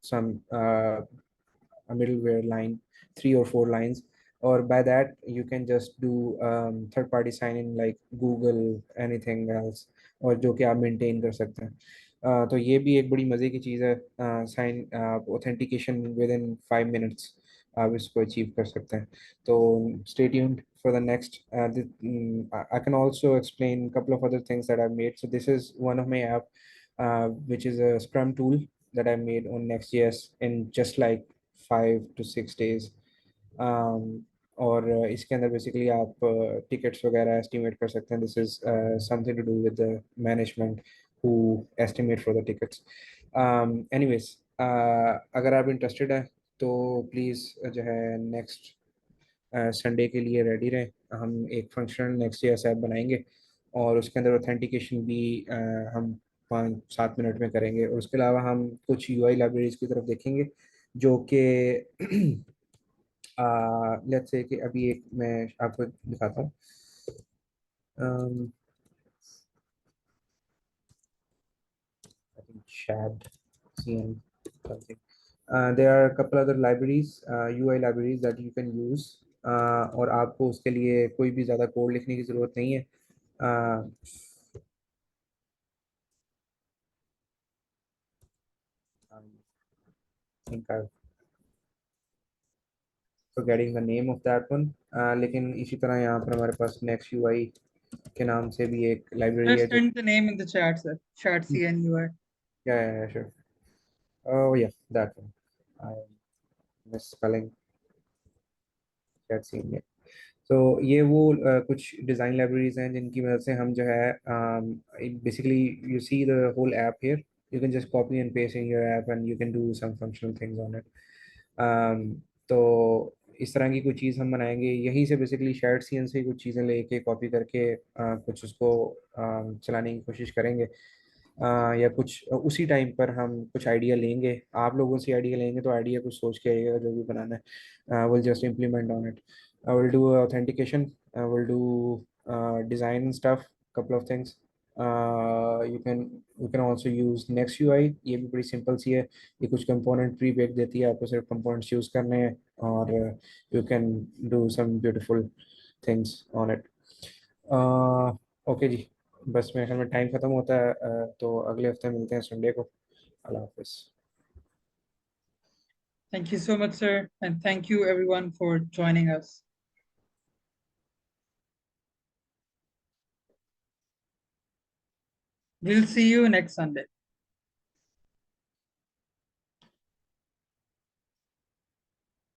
some a middleware line, 3 or 4 lines, or by that you can just do third party sign in like Google anything else, और जो कि आप maintain कर सकते हैं। तो ये भी एक बड़ी मज़े की चीज़ है। Sign authentication within 5 minutes आप इसको अचीव कर सकते हैं। तो stay tuned for the next. I can also explain couple of other things that I've made. So this is one of my app, which is a Scrum tool that I made on Next.js in just like 5 to 6 days. um, और इसके अंदर basically आप tickets वगैरह estimate कर सकते हैं। This is something to do with the management who estimate for the tickets. Anyways, अगर आप इंटरेस्टेड हैं तो प्लीज़ जो है नेक्स्ट संडे के लिए रेडी रहें। हम एक फंक्शनल नेक्स्ट ईयर ऐप बनाएंगे और उसके अंदर ऑथेंटिकेशन भी हम 5-7 मिनट में करेंगे। और उसके अलावा हम कुछ यूआई लाइब्रेरीज की तरफ देखेंगे जो कि लेट्स से कि अभी एक मैं आपको दिखाता हूँ। um, I think Shad CN something. There are a couple other libraries, UI libraries that you can use. और आपको उसके लिए कोई भी ज़्यादा कोड लिखने की ज़रूरत नहीं है। I think I'm forgetting the name of that one. लेकिन इसी तरह यहाँ पर हमारे पास नेक्स्ट यूआई के नाम से भी एक लाइब्रेरी है Just जो send the name in the chat, sir. Chat CNUI. क्या है sure. Oh yeah, that one. I'm misspelling that scene. Yeah. तो ये वो कुछ डिज़ाइन लाइब्रेरीज हैं जिनकी मदद से हम जो है basically you see the whole app here. You can just copy and paste in your app and you can do some functional things on it. तो इस तरह की कोई चीज़ हम बनाएंगे यहीं से, बेसिकली शेयर्ड सीएन से कुछ चीज़ें लेके कॉपी करके कुछ उसको चलाने की कोशिश करेंगे। या कुछ उसी टाइम पर हम कुछ आइडिया लेंगे, आप लोगों से आइडिया लेंगे तो आइडिया कुछ सोच के आइएगा जो भी बनाना है। Will just implement on it. Will do authentication, will do design stuff, couple of things. You can also use next UI। ये भी बड़ी सिंपल सी है। ये कुछ कंपोनेंट प्री बेक देती है, आपको सिर्फ कंपोनेंट्स यूज़ करने हैं और you can do some beautiful things on it. Okay जी, बस मेरे ख्याल में टाइम ख़त्म होता है। तो अगले हफ्ते मिलते हैं संडे को। अल्लाह हाफिज़। Thank you so much, sir. And thank you everyone for joining us. We'll see you next Sunday.